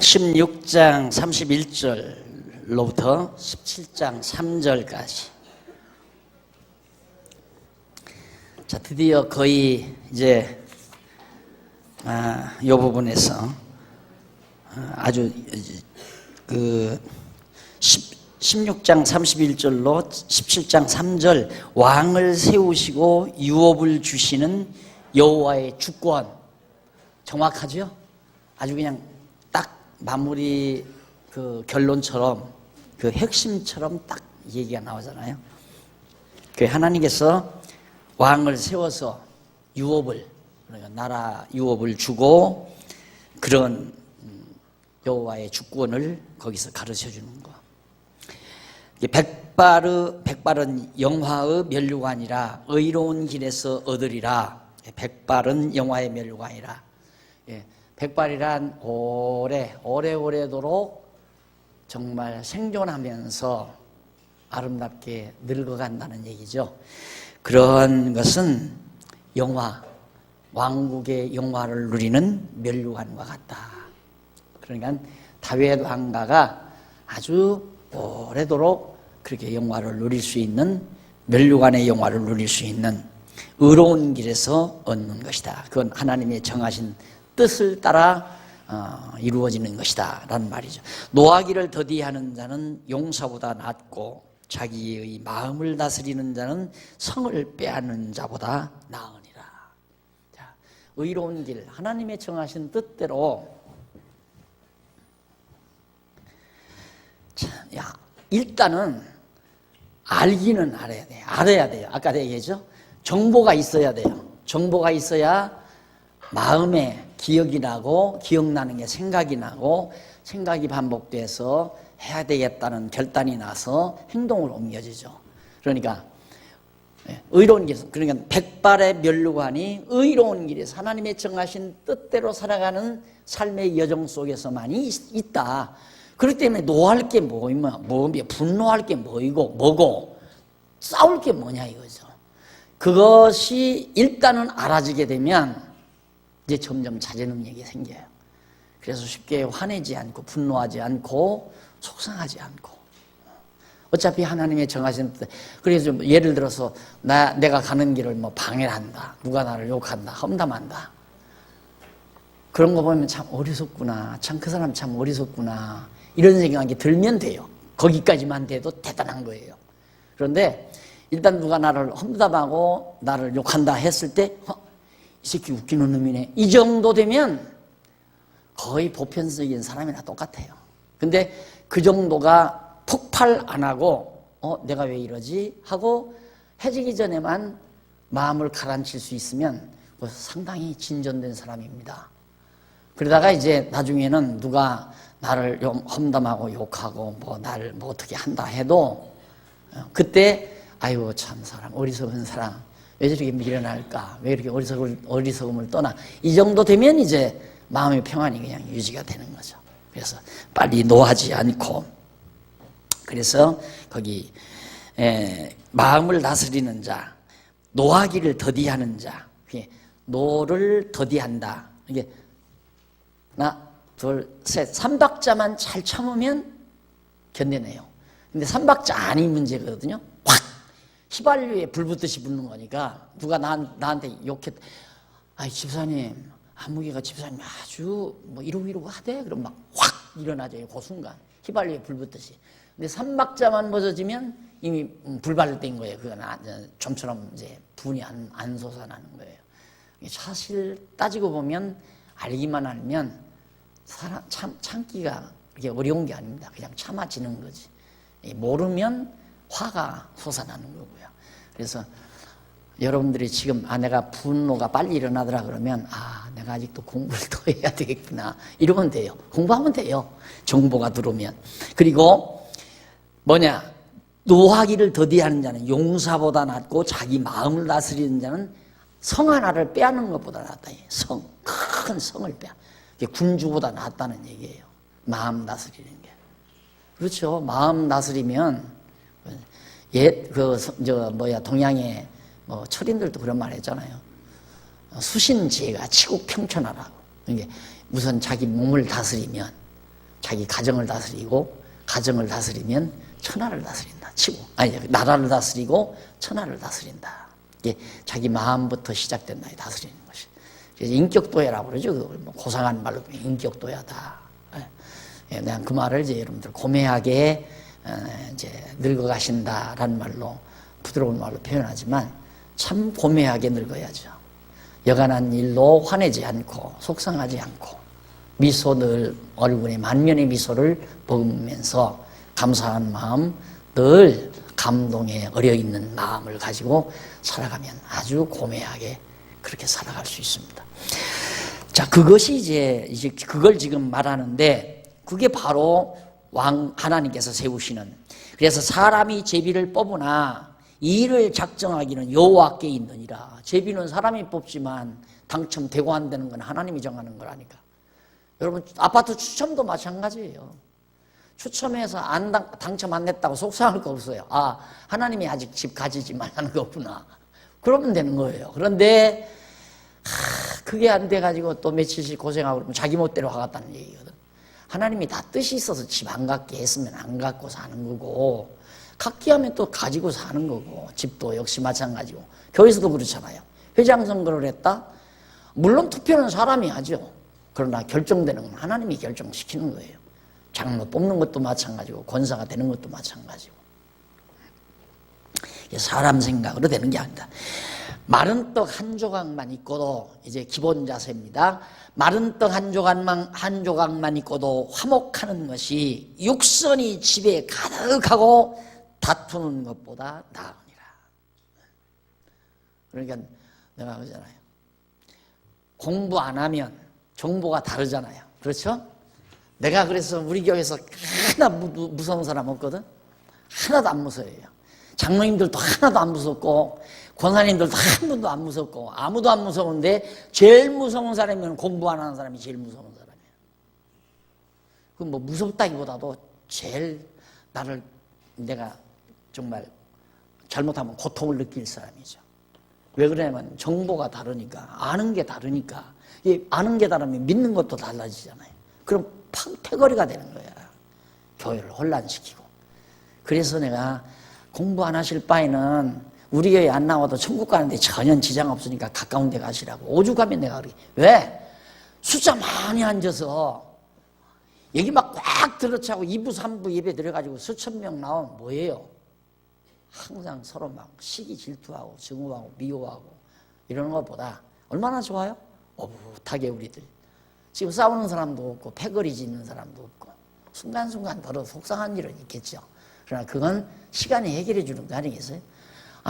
16장 31절로부터 17장 3절까지. 자, 드디어 거의 이제 이 부분에서 아주 그 16장 31절로 17장 3절 왕을 세우시고 유업을 주시는 여호와의 주권. 정확하죠? 아주 그냥 딱 마무리 그 결론처럼 그 핵심처럼 딱 얘기가 나오잖아요. 그 하나님께서 왕을 세워서 유업을, 그러니까 나라 유업을 주고 그런 여호와의 주권을 거기서 가르쳐 주는 거. 백발은 영화의 면류관이라 의로운 길에서 얻으리라. 백발은 영화의 면류관이라. 백발이란 오래오래도록 정말 생존하면서 아름답게 늙어간다는 얘기죠. 그런 것은 왕국의 영화를 누리는 면류관과 같다. 그러니까 다윗 왕가가 아주 오래도록 그렇게 영화를 누릴 수 있는, 면류관의 영화를 누릴 수 있는 의로운 길에서 얻는 것이다. 그건 하나님의 정하신 뜻을 따라 이루어지는 것이다 라는 말이죠. 노하기를 더디하는 자는 용사보다 낫고 자기의 마음을 다스리는 자는 성을 빼앗는 자보다 나으니라. 자, 의로운 길, 하나님의 정하신 뜻대로. 자, 일단은 알기는 알아야 돼요. 알아야 돼요. 아까 얘기했죠? 정보가 있어야 돼요. 정보가 있어야 마음에 기억이 나고, 기억나는 게 생각이 나고, 생각이 반복돼서 해야 되겠다는 결단이 나서 행동으로 옮겨지죠. 그러니까 의로운 길, 그러니까 백발의 면류관이 의로운 길에서 하나님의 정하신 뜻대로 살아가는 삶의 여정 속에서만이 있다. 그렇기 때문에 노할 게 분노할 게 뭐고 싸울 게 뭐냐 이거죠. 그것이 일단은 알아지게 되면 이제 점점 자제 능력이 생겨요. 그래서 쉽게 화내지 않고 분노하지 않고 속상하지 않고, 어차피 하나님의 정하신 뜻. 그래서 예를 들어서 내가 가는 길을 방해를 한다, 누가 나를 욕한다, 험담한다, 그런 거 보면 참 어리석구나, 참 그 사람 참 어리석구나, 이런 생각이 들면 돼요. 거기까지만 돼도 대단한 거예요. 그런데 일단 누가 나를 험담하고 나를 욕한다 했을 때 이 새끼 웃기는 놈이네, 이 정도 되면 거의 보편적인 사람이나 똑같아요. 근데 그 정도가 폭발 안 하고 내가 왜 이러지 하고 해지기 전에만 마음을 가라앉힐 수 있으면 상당히 진전된 사람입니다. 그러다가 이제 나중에는 누가 나를 험담하고 욕하고 나를 어떻게 한다 해도 그때 아이고 참 사람, 어리석은 사람, 왜 저렇게 미련할까, 왜 이렇게 어리석음을 떠나, 이 정도 되면 이제 마음의 평안이 그냥 유지가 되는 거죠. 그래서 빨리 노하지 않고, 그래서 거기 마음을 다스리는 자, 노하기를 더디하는 자, 노를 더디한다. 이게 하나, 둘, 셋, 3박자만 잘 참으면 견뎌내요. 근데 3박자 아닌 문제거든요. 확 휘발유에 불 붙듯이 붙는 거니까 누가 나한테 욕했, 아이 집사님, 안무개가 집사님 아주 이러고 하대. 그럼 막 확 일어나죠. 그 순간 휘발유에 불 붙듯이. 근데 3박자만 벗어지면 이미 불 받을 때인 거예요. 그건 좀처럼 이제 분이 안 솟아나는 거예요. 사실 따지고 보면, 알기만 알면 참기가 그렇게 어려운 게 아닙니다. 그냥 참아지는 거지. 모르면 화가 솟아나는 거고요. 그래서 여러분들이 지금 내가 분노가 빨리 일어나더라 그러면 내가 아직도 공부를 더 해야 되겠구나 이러면 돼요. 공부하면 돼요. 정보가 들어오면. 그리고 노하기를 더디하는 자는 용사보다 낫고 자기 마음을 다스리는 자는 성 하나를 빼앗는 것보다 낫다. 큰 성을 군주보다 낫다는 얘기예요. 마음 다스리는 게. 그렇죠. 마음 다스리면 동양의 철인들도 그런 말 했잖아요. 수신지혜가 치국평천하라고. 이게 우선 자기 몸을 다스리면 자기 가정을 다스리고 가정을 다스리면 천하를 다스린다 치고, 아니 나라를 다스리고 천하를 다스린다. 이게 자기 마음부터 시작된다, 다스리는 것이. 그래서 인격도야라고 그러죠. 그걸 뭐 고상한 말로 인격도야다. 그냥 그 말을 이제 여러분들 고매하게 이제 늙어가신다라는 말로, 부드러운 말로 표현하지만 참 고매하게 늙어야죠. 여간한 일로 화내지 않고 속상하지 않고 미소 늘 얼굴에 만면의 미소를 보면서 감사한 마음, 늘 감동에 어려있는 마음을 가지고 살아가면 아주 고매하게 그렇게 살아갈 수 있습니다. 자, 그것이 이제 그걸 지금 말하는데, 그게 바로 하나님께서 세우시는, 그래서 사람이 제비를 뽑으나 이를 작정하기는 여호와께 있느니라. 제비는 사람이 뽑지만 당첨되고 안 되는 건 하나님이 정하는 거라니까. 여러분, 아파트 추첨도 마찬가지예요. 추첨해서 당첨 안 됐다고 속상할 거 없어요. 아, 하나님이 아직 집 가지지 말라는 거구나. 그러면 되는 거예요. 그런데 그게 안 돼가지고 또 며칠씩 고생하고 그러면 자기 멋대로 하겠다는 얘기거든. 하나님이 다 뜻이 있어서 집 안 갖게 했으면 안 갖고 사는 거고, 갖게 하면 또 가지고 사는 거고, 집도 역시 마찬가지고, 교회에서도 그렇잖아요. 회장 선거를 했다? 물론 투표는 사람이 하죠. 그러나 결정되는 건 하나님이 결정시키는 거예요. 장로 뽑는 것도 마찬가지고 권사가 되는 것도 마찬가지고. 사람 생각으로 되는 게 아니다. 마른 떡 한 조각만 있고도, 이제 기본 자세입니다. 마른 떡 한 조각만 있고도 화목하는 것이 육선이 집에 가득하고 다투는 것보다 나으니라. 그러니까 내가 그러잖아요. 공부 안 하면 정보가 다르잖아요. 그렇죠? 내가 그래서 우리 교회에서 하나 무서운 사람 없거든? 하나도 안 무서워요. 장로님들도 하나도 안 무섭고, 권사님들도 한 분도 안 무섭고, 아무도 안 무서운데, 제일 무서운 사람이면 공부 안 하는 사람이 제일 무서운 사람이에요. 그 뭐 무섭다기보다도 제일 내가 정말 잘못하면 고통을 느낄 사람이죠. 왜 그러냐면 정보가 다르니까, 아는 게 다르니까. 아는 게 다르면 믿는 것도 달라지잖아요. 그럼 패거리가 되는 거야. 교회를 혼란시키고. 그래서 내가 공부 안 하실 바에는 우리 교회 안 나와도 천국 가는데 전혀 지장 없으니까 가까운 데 가시라고. 오죽하면 내가 그래. 왜? 숫자 많이 앉아서 여기 막 꽉 들어차고 2부 3부 예배 들어가지고 수천 명 나오면 뭐예요? 항상 서로 막 시기 질투하고 증오하고 미워하고 이러는 것보다 얼마나 좋아요? 오붓하게 우리들 지금 싸우는 사람도 없고 패거리 짓는 사람도 없고 순간순간 더러 속상한 일은 있겠죠. 그러나 그건 시간이 해결해 주는 거 아니겠어요?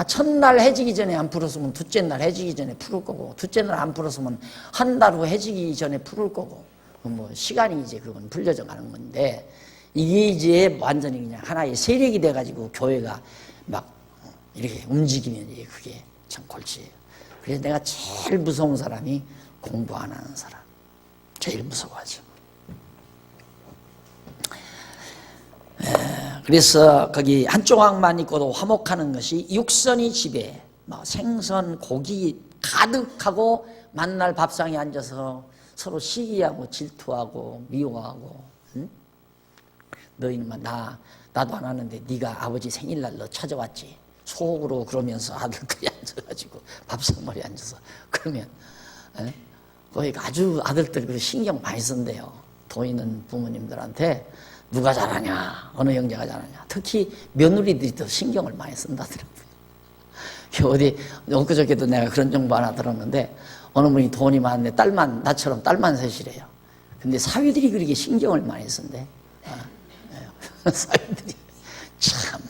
첫날 해지기 전에 안 풀었으면 둘째 날 해지기 전에 풀을 거고, 둘째 날 안 풀었으면 한 달 후 해지기 전에 풀을 거고, 뭐 시간이 이제 그건 풀려져 가는 건데, 이게 이제 완전히 그냥 하나의 세력이 돼가지고 교회가 막 이렇게 움직이면 이제 그게 참 골치예요. 그래서 내가 제일 무서운 사람이 공부 안 하는 사람. 제일 무서워하죠. 그래서 거기 한 조각만 있고도 화목하는 것이 육선이 집에 생선, 고기 가득하고 만날 밥상에 앉아서 서로 시기하고 질투하고 미워하고, 응? 너희는 나도 안 하는데 네가 아버지 생일날 너 찾아왔지. 속으로 그러면서 아들들이 앉아가지고 밥상머리에 앉아서 그러면 거기 아주 아들들이 신경 많이 쓴대요. 돈 있는 부모님들한테 누가 잘하냐, 어느 형제가 잘하냐. 특히 며느리들이 더 신경을 많이 쓴다더라고요. 어디 엊그저께도 내가 그런 정보 하나 들었는데 어느 분이 돈이 많은데 나처럼 딸만 셋이래요. 근데 사위들이 그렇게 신경을 많이 쓴대. 사위들이 참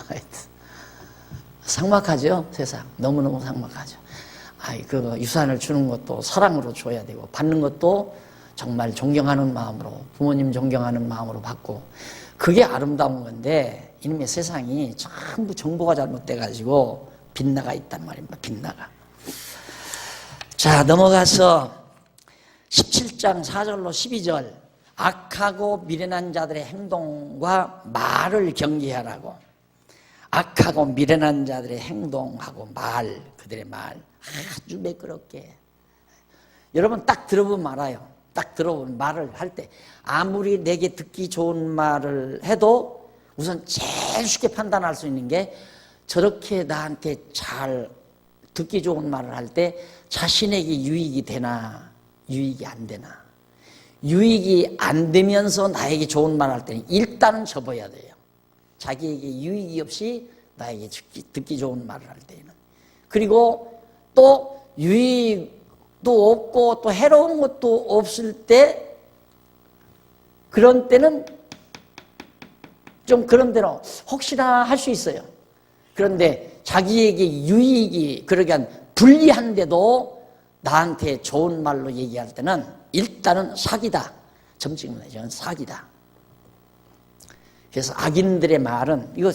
삭막하죠, 세상. 너무너무 삭막하죠. 그 유산을 주는 것도 사랑으로 줘야 되고, 받는 것도 정말 존경하는 마음으로, 부모님 존경하는 마음으로 받고, 그게 아름다운 건데, 이놈의 세상이 전부 정보가 잘못돼가지고 빗나가 있단 말입니다. 빗나가. 자, 넘어가서 17장 4절로 12절. 악하고 미련한 자들의 행동과 말을 경계하라고. 악하고 미련한 자들의 행동하고 그들의 말 아주 매끄럽게. 여러분 딱 들어보면 알아요. 딱 들어본 말을 할 때 아무리 내게 듣기 좋은 말을 해도 우선 제일 쉽게 판단할 수 있는 게 저렇게 나한테 잘 듣기 좋은 말을 할 때 자신에게 유익이 되나 유익이 안 되나. 유익이 안 되면서 나에게 좋은 말 할 때는 일단은 접어야 돼요. 자기에게 유익이 없이 나에게 듣기 좋은 말을 할 때에는. 그리고 또 유익도 없고 또 해로운 것도 없을 때, 그런 때는 좀 그런 대로 혹시나 할 수 있어요. 그런데 자기에게 유익이 그러니까 불리한데도 나한테 좋은 말로 얘기할 때는 일단은 사기다. 점찍는 거죠. 사기다. 그래서 악인들의 말은 이거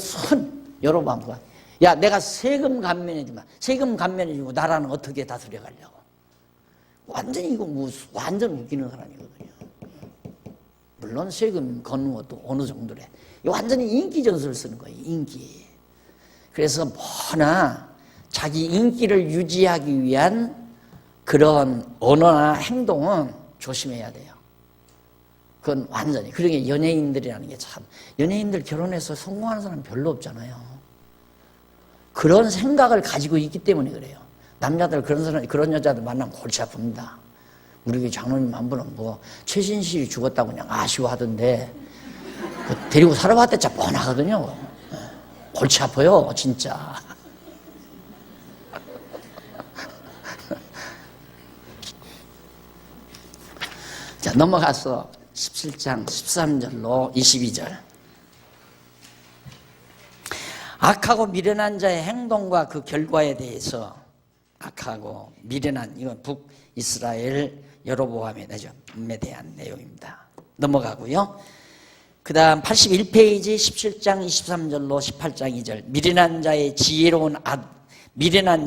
여러분 한번 봐. 야, 내가 세금 감면해주마. 세금 감면해주고 나라는 어떻게 다스려 가려고. 완전히 이거 완전 웃기는 사람이거든요. 물론 세금 걷는 것도 어느 정도래. 완전히 인기 전술을 쓰는 거예요. 인기. 그래서 뭐나 자기 인기를 유지하기 위한 그런 언어나 행동은 조심해야 돼요. 그건 완전히. 그러게 연예인들이라는 게 참, 연예인들 결혼해서 성공하는 사람 별로 없잖아요. 그런 생각을 가지고 있기 때문에 그래요. 남자들 그런 여자들 만나면 골치 아픕니다. 우리 교회 장로님 한 분은 최신실이 죽었다고 그냥 아쉬워하던데, 데리고 살아봤대 진짜 뻔하거든요. 골치 아파요, 진짜. 자, 넘어가서 17장 13절로 22절. 악하고 미련한 자의 행동과 그 결과에 대해서, 악하고 미련한, 이건 북이스라엘 여로보암에 대한 내용입니다. 넘어가고요. 그 다음 81페이지 17장 23절로 18장 2절. 미련한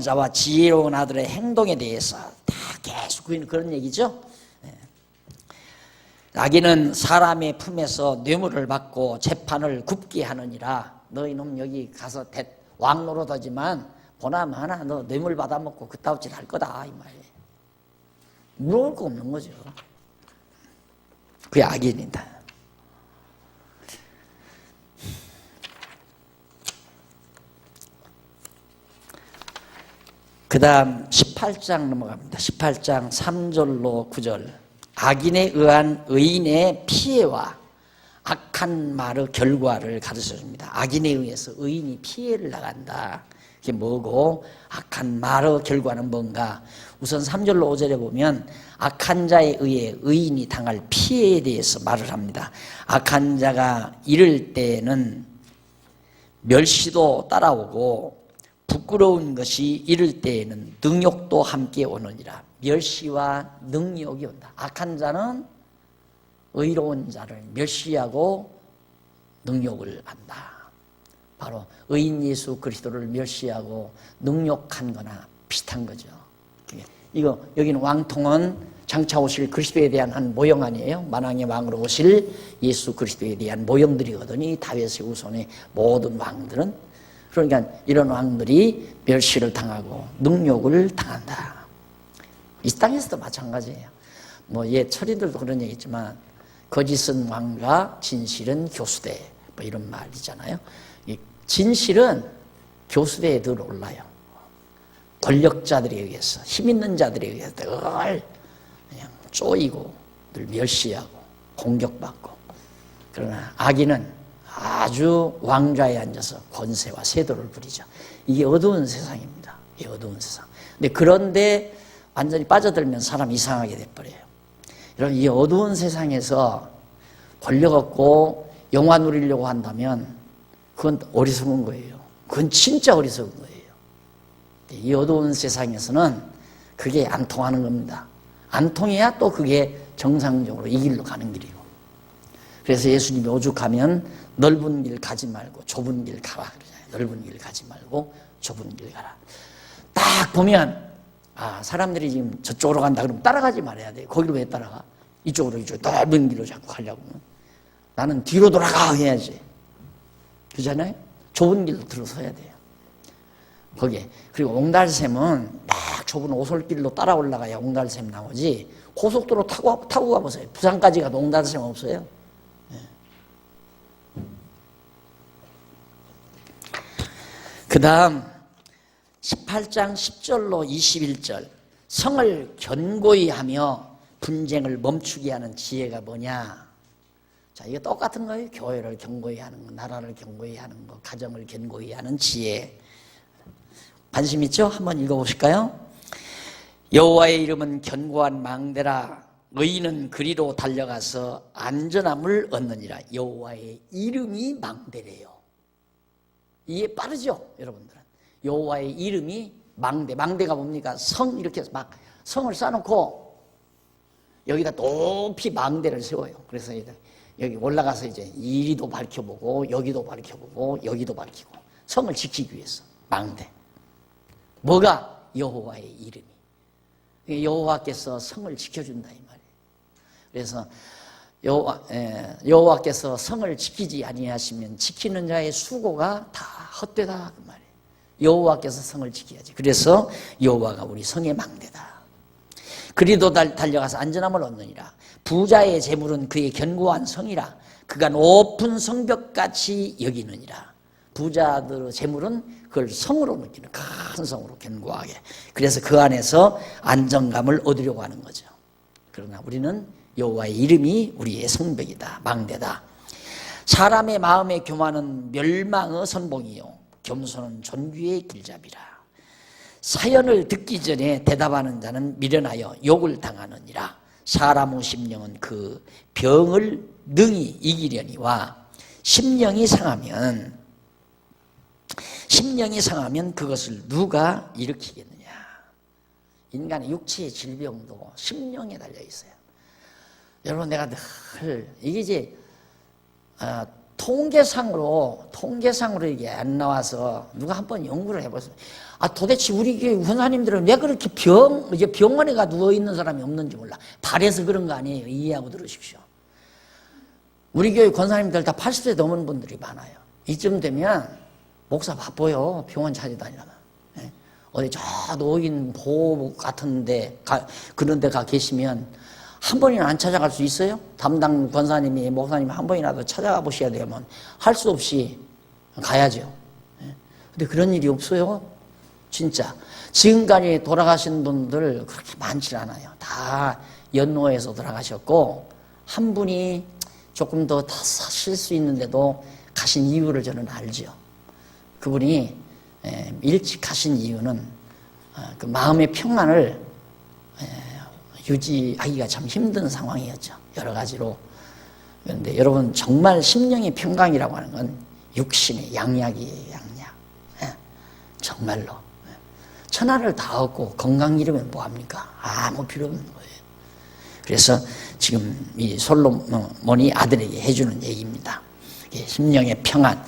자와 지혜로운 아들의 행동에 대해서 다 계속 그런 얘기죠. 악인은 사람의 품에서 뇌물을 받고 재판을 굽게 하느니라. 너 이놈 여기 가서 왕 노릇하지만 보나마나 너 뇌물 받아먹고 그따위 짓 할 거다, 이 말이에요. 물어볼 거 없는 거죠. 그게 악인이다. 그 다음 18장 넘어갑니다. 18장 3절로 9절. 악인에 의한 의인의 피해와 악한 말의 결과를 가르쳐줍니다. 악인에 의해서 의인이 피해를 나간다. 그게 뭐고, 악한 말의 결과는 뭔가. 우선 3절로 5절에 보면 악한 자에 의해 의인이 당할 피해에 대해서 말을 합니다. 악한 자가 이를 때는 멸시도 따라오고 부끄러운 것이 이를 때에는 능욕도 함께 오느니라. 멸시와 능욕이 온다. 악한 자는 의로운 자를 멸시하고 능욕을 한다. 바로 의인 예수 그리스도를 멸시하고 능욕한 거나 비슷한 거죠. 이거 여기는 왕통은 장차 오실 그리스도에 대한 한 모형 아니에요? 만왕의 왕으로 오실 예수 그리스도에 대한 모형들이거든요. 이 다윗의 후손의 모든 왕들은. 그러니까 이런 왕들이 멸시를 당하고 능욕을 당한다. 이 땅에서도 마찬가지예요. 옛 철인들도 그런 얘기 있지만 거짓은 왕과 진실은 교수대, 이런 말이잖아요. 이 진실은 교수대에 늘 올라요. 권력자들에 의해서, 힘 있는 자들에 의해서 늘 그냥 쪼이고 늘 멸시하고 공격받고. 그러나 악인은 아주 왕좌에 앉아서 권세와 세도를 부리죠. 이게 어두운 세상입니다. 이게 어두운 세상. 근데 그런데 완전히 빠져들면 사람 이상하게 돼버려요. 여러분, 이 어두운 세상에서 권력 얻고 영화 누리려고 한다면 그건 어리석은 거예요. 그건 진짜 어리석은 거예요. 이 어두운 세상에서는 그게 안 통하는 겁니다. 안 통해야 또 그게 정상적으로 이 길로 가는 길이고. 그래서 예수님이 오죽하면 넓은 길 가지 말고 좁은 길 가라 그러잖아요. 넓은 길 가지 말고 좁은 길 가라. 딱 보면 사람들이 지금 저쪽으로 간다 그러면 따라가지 말아야 돼. 거기로 왜 따라가? 이쪽으로 넓은 길로 자꾸 가려고. 나는 뒤로 돌아가 해야지. 그렇잖아요? 좁은 길로 들어서야 돼요. 거기에. 그리고 옹달샘은 막 좁은 오솔길로 따라 올라가야 옹달샘 나오지, 고속도로 타고 가보세요. 부산까지 가도 옹달샘 없어요. 그 다음 18장 10절로 21절, 성을 견고히 하며 분쟁을 멈추게 하는 지혜가 뭐냐. 자, 이거 똑같은 거예요. 교회를 견고히 하는 거, 나라를 견고히 하는 거, 가정을 견고히 하는 지혜. 관심 있죠? 한번 읽어보실까요? 여호와의 이름은 견고한 망대라. 의인은 그리로 달려가서 안전함을 얻느니라. 여호와의 이름이 망대래요. 이해 빠르죠, 여러분들은? 여호와의 이름이 망대. 망대가 뭡니까? 성, 이렇게 해서 막 성을 쌓아놓고 여기다 높이 망대를 세워요. 그래서 여기 올라가서 이제 이리도 밝혀보고 여기도 밝혀보고 여기도 밝히고 성을 지키기 위해서 망대. 뭐가? 여호와의 이름이. 여호와께서 성을 지켜준다 이 말이에요. 그래서 여호와께서 성을 지키지 아니하시면 지키는 자의 수고가 다 헛되다 그 말이에요. 여호와께서 성을 지켜야지. 그래서 여호와가 우리 성의 망대다. 그리도 달려가서 안전함을 얻느니라. 부자의 재물은 그의 견고한 성이라. 그가 높은 성벽같이 여기느니라. 부자들의 재물은 그걸 성으로 느끼는, 큰 성으로 견고하게. 그래서 그 안에서 안정감을 얻으려고 하는 거죠. 그러나 우리는 여호와의 이름이 우리의 성벽이다, 망대다. 사람의 마음의 교만은 멸망의 선봉이요 겸손은 존귀의 길잡이라. 사연을 듣기 전에 대답하는 자는 미련하여 욕을 당하느니라. 사람의 심령은 그 병을 능히 이기려니와 심령이 상하면 그것을 누가 일으키겠느냐. 인간의 육체의 질병도 심령에 달려 있어요. 여러분, 내가 늘 이게 이제 통계상으로 이게 안 나와서 누가 한번 연구를 해보세요. 도대체 우리 교회 권사님들은 왜 그렇게 병원에 가 누워 있는 사람이 없는지 몰라. 발해서 그런 거 아니에요. 이해하고 들으십시오. 우리 교회 권사님들 다 80세 넘은 분들이 많아요. 이쯤 되면 목사 바빠요. 병원 찾아다니려면. 어디 저 노인 보호 같은데 그런 데 가 계시면 한 번이나 안 찾아갈 수 있어요? 담당 권사님이, 목사님이 한 번이라도 찾아가 보셔야 되면 할 수 없이 가야죠. 근데 그런 일이 없어요. 진짜. 지금까지 돌아가신 분들 그렇게 많지 않아요. 다 연노에서 돌아가셨고, 한 분이 조금 더 사실 수 있는데도 가신 이유를 저는 알죠. 그분이 일찍 가신 이유는 그 마음의 평안을 유지하기가 참 힘든 상황이었죠. 여러 가지로. 그런데 여러분, 정말 심령의 평강이라고 하는 건 육신의 양약이에요. 양약. 정말로. 천하를 다 얻고 건강 잃으면 뭐합니까? 아무 필요 없는 거예요. 그래서 지금 이 솔로몬이 아들에게 해주는 얘기입니다. 심령의 평안.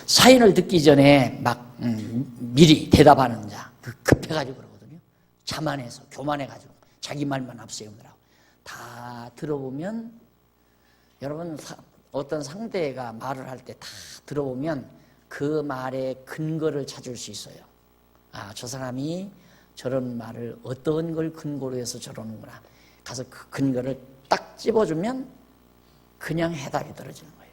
사연을 듣기 전에 막 미리 대답하는 자, 급해가지고 그러거든요. 자만해서, 교만해가지고 자기 말만 앞세우느라고. 다 들어보면, 여러분, 어떤 상대가 말을 할 때 다 들어보면 그 말의 근거를 찾을 수 있어요. 저 사람이 저런 말을 어떤 걸 근거로 해서 저러는구나. 가서 그 근거를 딱 찝어주면 그냥 해답이 떨어지는 거예요.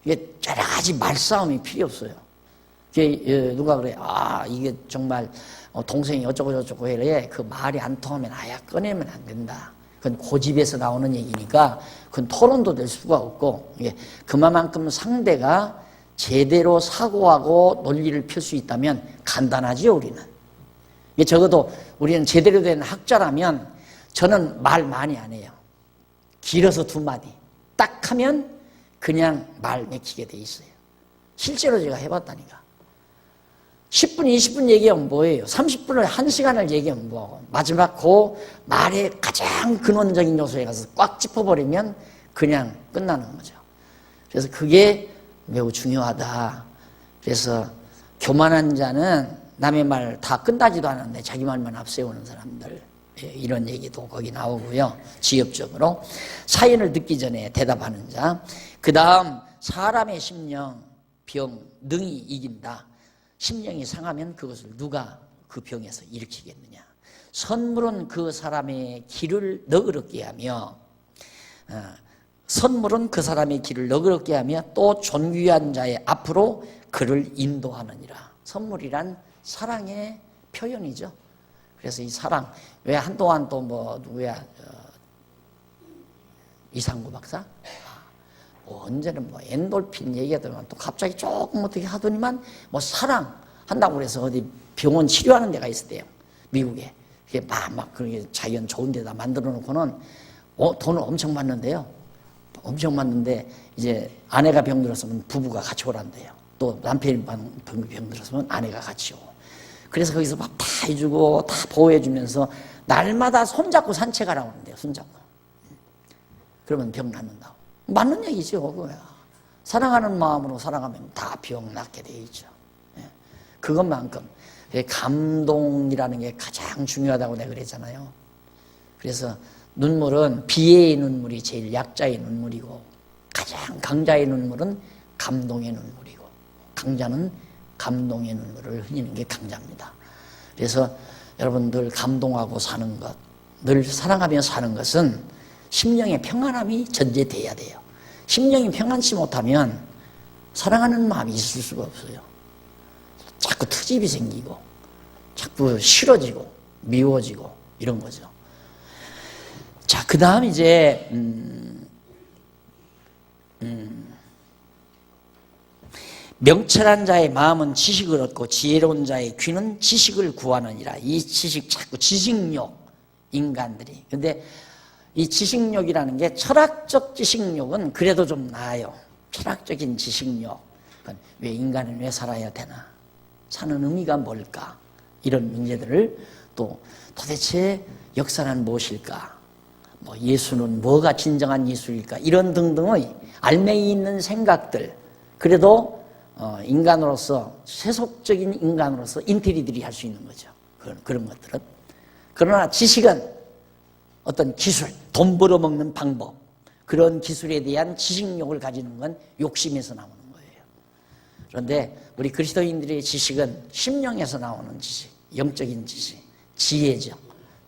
이게 여러 가지 말싸움이 필요 없어요. 이게 누가 그래, 이게 정말 동생이 어쩌고 해래. 그 말이 안 통하면 아예 꺼내면 안 된다. 그건 고집에서 나오는 얘기니까 그건 토론도 될 수가 없고, 이게 그만큼 상대가 제대로 사고하고 논리를 펼 수 있다면 간단하지요, 우리는. 이게 적어도 우리는 제대로 된 학자라면 저는 말 많이 안 해요. 길어서 2마디. 딱 하면 그냥 말 맥히게 돼 있어요. 실제로 제가 해봤다니까. 10분, 20분 얘기하면 뭐예요? 30분을 1시간을 얘기하면 뭐하고. 마지막 그 말의 가장 근원적인 요소에 가서 꽉 짚어버리면 그냥 끝나는 거죠. 그래서 그게 매우 중요하다. 그래서 교만한 자는 남의 말 다 끝나지도 않았는데 자기 말만 앞세우는 사람들, 이런 얘기도 거기 나오고요. 지엽적으로 사연을 듣기 전에 대답하는 자. 그 다음, 사람의 심령 병 능히 이긴다. 심령이 상하면 그것을 누가 그 병에서 일으키겠느냐. 선물은 그 사람의 길을 너그럽게 하며 선물은 그 사람의 길을 너그럽게 하며 또 존귀한 자의 앞으로 그를 인도하느니라. 선물이란 사랑의 표현이죠. 그래서 이 사랑, 왜 한동안 또 뭐 누구야, 이상구 박사? 언제는 뭐 엔돌핀 얘기하더만 또 갑자기 조금 어떻게 하더니만 뭐 사랑 한다고 그래서 어디 병원 치료하는 데가 있었대요. 미국에. 그게 막 그렇게 자연 좋은 데다 만들어 놓고는 돈을 엄청 받는데요. 엄청 받는데 이제 아내가 병들었으면 부부가 같이 오란대요. 또 남편이 병들었으면 아내가 같이 오고. 그래서 거기서 막 다 해주고 다 보호해주면서 날마다 손잡고 산책하라고 하는데요. 손잡고. 그러면 병 낫는다고. 맞는 얘기죠. 그거야. 사랑하는 마음으로 사랑하면 다 병 낫게 돼 있죠. 그것만큼 감동이라는 게 가장 중요하다고 내가 그랬잖아요. 그래서 눈물은 비애의 눈물이 제일 약자의 눈물이고 가장 강자의 눈물은 감동의 눈물이고 강자는 감동의 눈물을 흘리는 게 강자입니다. 그래서 여러분들 감동하고 사는 것, 늘 사랑하며 사는 것은 심령의 평안함이 전제돼야 돼요. 심령이 평안치 못하면 사랑하는 마음이 있을 수가 없어요. 자꾸 트집이 생기고 자꾸 싫어지고 미워지고 이런 거죠. 자, 그 다음 이제 명철한 자의 마음은 지식을 얻고 지혜로운 자의 귀는 지식을 구하느니라. 이 지식, 자꾸 지식욕, 인간들이. 근데 이 지식욕이라는 게 철학적 지식욕은 그래도 좀 나아요. 철학적인 지식욕. 왜 인간은 왜 살아야 되나? 사는 의미가 뭘까? 이런 문제들을 또 도대체 역사는 무엇일까? 뭐 예수는 뭐가 진정한 예수일까? 이런 등등의 알맹이 있는 생각들. 그래도 인간으로서 세속적인 인간으로서 인테리들이 할 수 있는 거죠. 그런 것들은. 그러나 지식은 어떤 기술, 돈 벌어먹는 방법, 그런 기술에 대한 지식력을 가지는 건 욕심에서 나오는 거예요. 그런데 우리 그리스도인들의 지식은 심령에서 나오는 지식, 영적인 지식, 지혜적,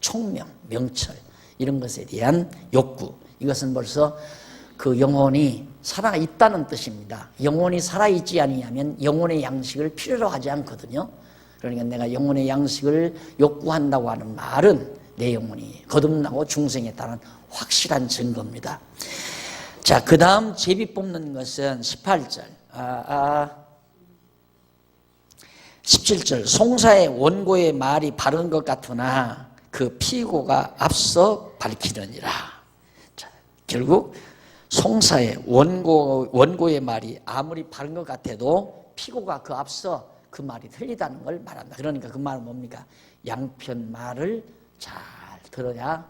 총명, 명철 이런 것에 대한 욕구. 이것은 벌써 그 영혼이 살아있다는 뜻입니다. 영혼이 살아있지 아니하면 영혼의 양식을 필요로 하지 않거든요. 그러니까 내가 영혼의 양식을 욕구한다고 하는 말은 내 영혼이 거듭나고 중생했다는 확실한 증거입니다. 자, 그 다음 제비 뽑는 것은 18절. 17절. 송사의 원고의 말이 바른 것 같으나 그 피고가 앞서 밝히느니라. 자, 결국 송사의 원고의 말이 아무리 바른 것 같아도 피고가 그 앞서 그 말이 틀리다는 걸 말한다. 그러니까 그 말은 뭡니까? 양편 말을 잘 들어야.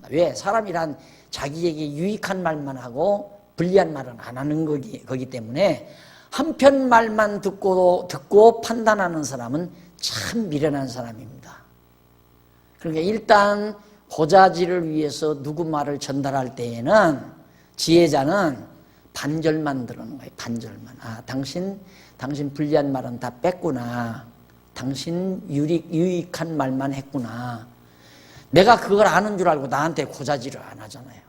왜? 사람이란 자기에게 유익한 말만 하고 불리한 말은 안 하는 거기 때문에 한편 말만 듣고 판단하는 사람은 참 미련한 사람입니다. 그러니까 일단 고자질을 위해서 누구 말을 전달할 때에는 지혜자는 반절만 들어는 거예요. 반절만. 당신 불리한 말은 다 뺐구나. 당신 유익한 말만 했구나. 내가 그걸 아는 줄 알고 나한테 고자질을 안 하잖아요.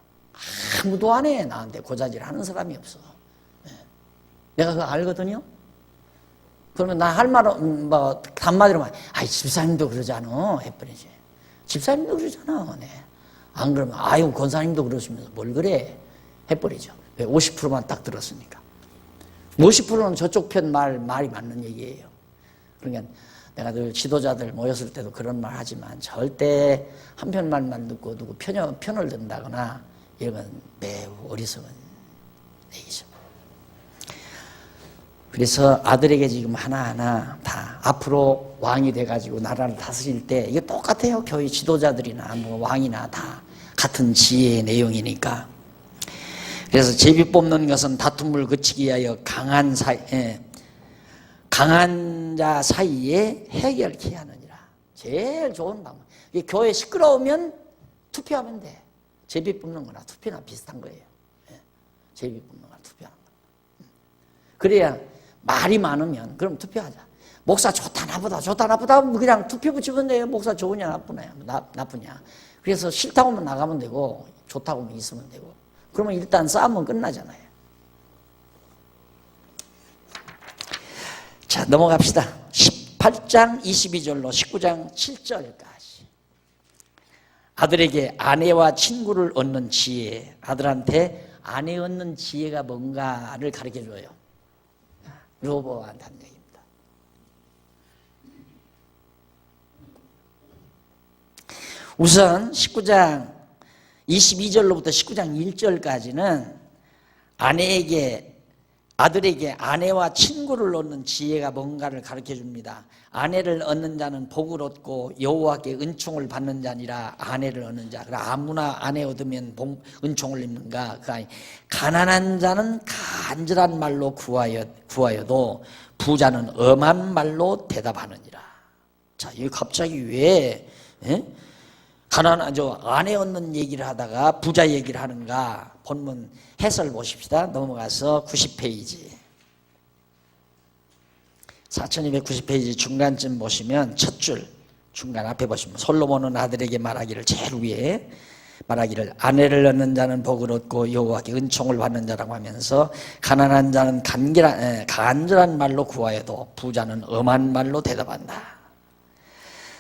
아무도 안 해. 나한테 고자질 하는 사람이 없어. 내가 그거 알거든요. 그러면 나 할 말은 뭐 단마디로만 집사님도 그러잖아 해버리지. 집사님도 그러잖아. 네. 안 그러면 권사님도 그러시면서 뭘 그래 해버리죠. 왜? 50%만 딱 들었으니까. 50%는 저쪽 편 말이 맞는 얘기예요. 그러니까 내가 늘 지도자들 모였을 때도 그런 말 하지만 절대 한편 말만 듣고 누구 편을 든다거나 이런 건 매우 어리석은 얘기죠. 그래서 아들에게 지금 하나하나 다 앞으로 왕이 돼가지고 나라를 다스릴 때 이게 똑같아요. 교회 지도자들이나 뭐 왕이나 다 같은 지혜의 내용이니까. 그래서 제비 뽑는 것은 다툼을 그치기 위하여 강한 자 사이에 해결케 하느니라. 제일 좋은 방법. 교회 시끄러우면 투표하면 돼. 제비 뽑는 거나 투표나 비슷한 거예요. 제비 뽑는 거나 투표하는 거. 그래야 말이 많으면 그럼 투표하자. 목사 좋다 나쁘다 좋다 나쁘다 하면 그냥 투표 붙이면 돼요. 목사 좋으냐 나쁘냐 나쁘냐. 그래서 싫다고 하면 나가면 되고 좋다고 하면 있으면 되고. 그러면 일단 싸움은 끝나잖아요. 자, 넘어갑시다. 18장 22절로 19장 7절까지. 아들에게 아내와 친구를 얻는 지혜. 아들한테 아내 얻는 지혜가 뭔가를 가르쳐줘요. 르호보암한테 한 얘기입니다. 우선 19장 22절로부터 19장 1절까지는 아들에게 아내와 친구를 얻는 지혜가 뭔가를 가르쳐줍니다. 아내를 얻는 자는 복을 얻고 여호와께 은총을 받는 자니라. 아내를 얻는 자. 아무나 아내 얻으면 은총을 입는가? 가난한 자는 간절한 말로 구하여도 부자는 엄한 말로 대답하느니라. 자, 이거 갑자기 왜 아내 얻는 얘기를 하다가 부자 얘기를 하는가? 본문 해설 보십시다. 넘어가서 90페이지 4290페이지 중간쯤 보시면 첫 줄 중간 앞에 보시면 솔로몬은 아들에게 말하기를 제일 위에 말하기를 아내를 얻는 자는 복을 얻고 여호와께 은총을 받는 자라고 하면서 가난한 자는 간절한 말로 구하여도 부자는 엄한 말로 대답한다.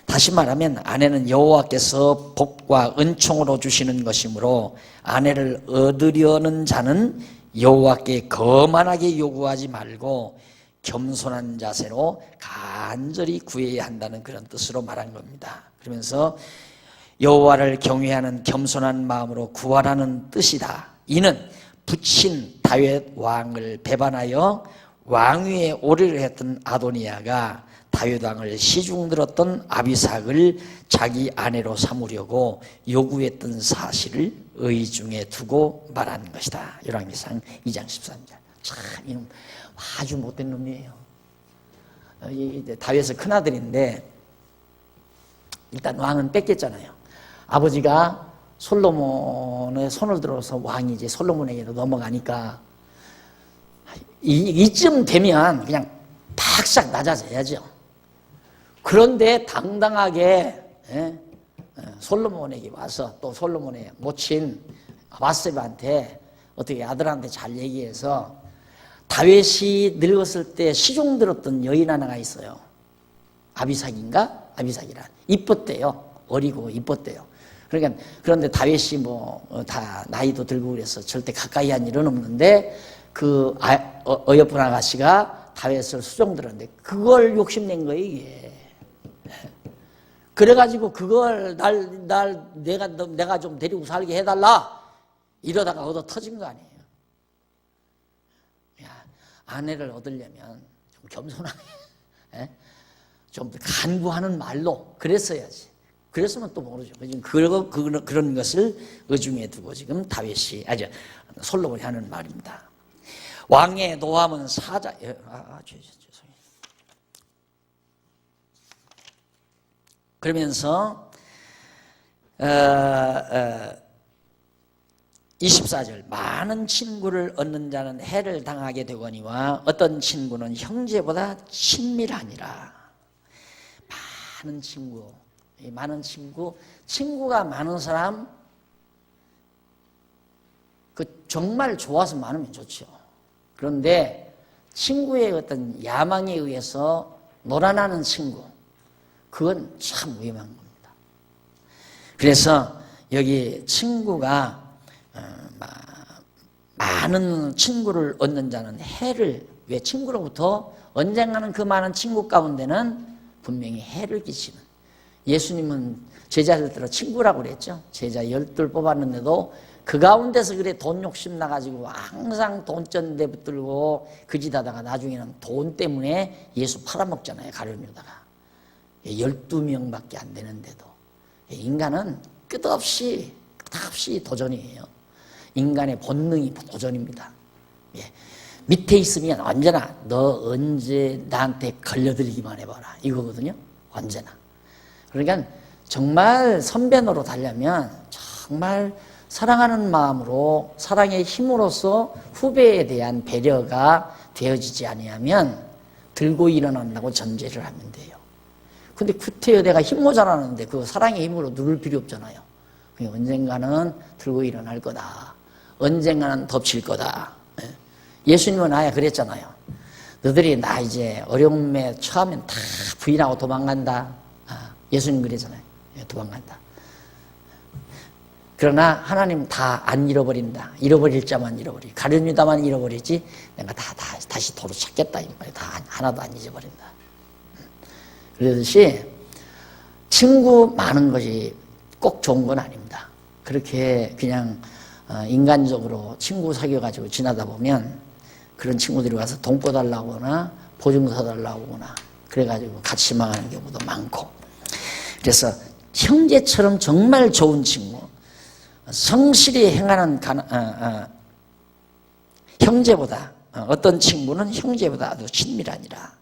다시 말하면 아내는 여호와께서 복과 은총으로 주시는 것이므로 아내를 얻으려는 자는 여호와께 거만하게 요구하지 말고 겸손한 자세로 간절히 구해야 한다는 그런 뜻으로 말한 겁니다. 그러면서 여호와를 경외하는 겸손한 마음으로 구하라는 뜻이다. 이는 부친 다윗 왕을 배반하여 왕위에 오르려 했던 아도니아가 다윗 왕을 시중들었던 아비삭을 자기 아내로 삼으려고 요구했던 사실을 의중에 두고 말하는 것이다. 열왕기상 2장 13절. 참 이놈 아주 못된 놈이에요. 다윗의 큰아들인데 일단 왕은 뺏겼잖아요. 아버지가 솔로몬의 손을 들어서 왕이 이제 솔로몬에게로 넘어가니까 이쯤 되면 그냥 박싹 낮아져야죠. 그런데 당당하게 솔로몬에게 와서 또 솔로몬의 모친 바세바한테 어떻게 아들한테 잘 얘기해서 다윗이 늙었을 때 시종 들었던 여인 하나가 있어요. 아비삭인가? 아비삭이란. 이뻤대요. 어리고 이뻤대요. 그러니까 그런데 다윗이 다 나이도 들고 그래서 절대 가까이 한 일은 없는데 그 어여쁜 아가씨가 다윗을 수종들었는데 그걸 욕심낸 거예요, 이게. 그래가지고 그걸 내가 좀 데리고 살게 해달라 이러다가 얻어 터진 거 아니에요. 야, 아내를 얻으려면 좀 겸손하게 좀 간구하는 말로 그랬어야지. 그랬으면 또 모르죠. 지금 그런 것을 의중에 두고 지금 다윗이 솔로몬이 하는 말입니다. 왕의 노함은 죄송해요. 그러면서 24절 많은 친구를 얻는 자는 해를 당하게 되거니와 어떤 친구는 형제보다 친밀하니라. 많은 친구가 많은 사람 정말 좋아서 많으면 좋죠. 그런데 친구의 어떤 야망에 의해서 놀아나는 친구, 그건 참 위험한 겁니다. 그래서 여기 친구가 많은 친구를 얻는 자는 해를, 왜 친구로부터 언젠가는 그 많은 친구 가운데는 분명히 해를 끼치는, 예수님은 제자들들을 친구라고 그랬죠. 제자 12 뽑았는데도 그 가운데서 그래 돈 욕심 나가지고 항상 돈전대 붙들고 그짓하다가 나중에는 돈 때문에 예수 팔아먹잖아요. 가룟유다가 12명밖에 안 되는데도. 인간은 끝없이 도전이에요. 인간의 본능이 도전입니다. 밑에 있으면 언제나 너 언제 나한테 걸려들기만 해봐라 이거거든요. 언제나. 그러니까 정말 선배 노릇 하려면 정말 사랑하는 마음으로, 사랑의 힘으로써 후배에 대한 배려가 되어지지 아니하면 들고 일어난다고 전제를 하면 돼요. 근데 구태여 내가 힘 모자라는데 그 사랑의 힘으로 누를 필요 없잖아요. 언젠가는 들고 일어날 거다. 언젠가는 덮칠 거다. 예수님은 아예 그랬잖아요. 너희들이 나 이제 어려움에 처하면 다 부인하고 도망간다. 예수님 그랬잖아요. 도망간다. 그러나 하나님 다 안 잃어버린다. 잃어버릴 자만 잃어버리. 가룟 유다만 잃어버리지 내가 다시 도로 찾겠다. 이 말이 다 하나도 안 잊어버린다. 그러듯이 친구 많은 것이 꼭 좋은 건 아닙니다. 그렇게 그냥 인간적으로 친구 사귀어가지고 지나다 보면 그런 친구들이 와서 돈 꿔달라고 하거나 보증 서달라고 하거나 그래가지고 같이 망하는 경우도 많고. 그래서 형제처럼 정말 좋은 친구, 성실히 행하는 형제보다 어떤 친구는 형제보다 아주 친밀하니라.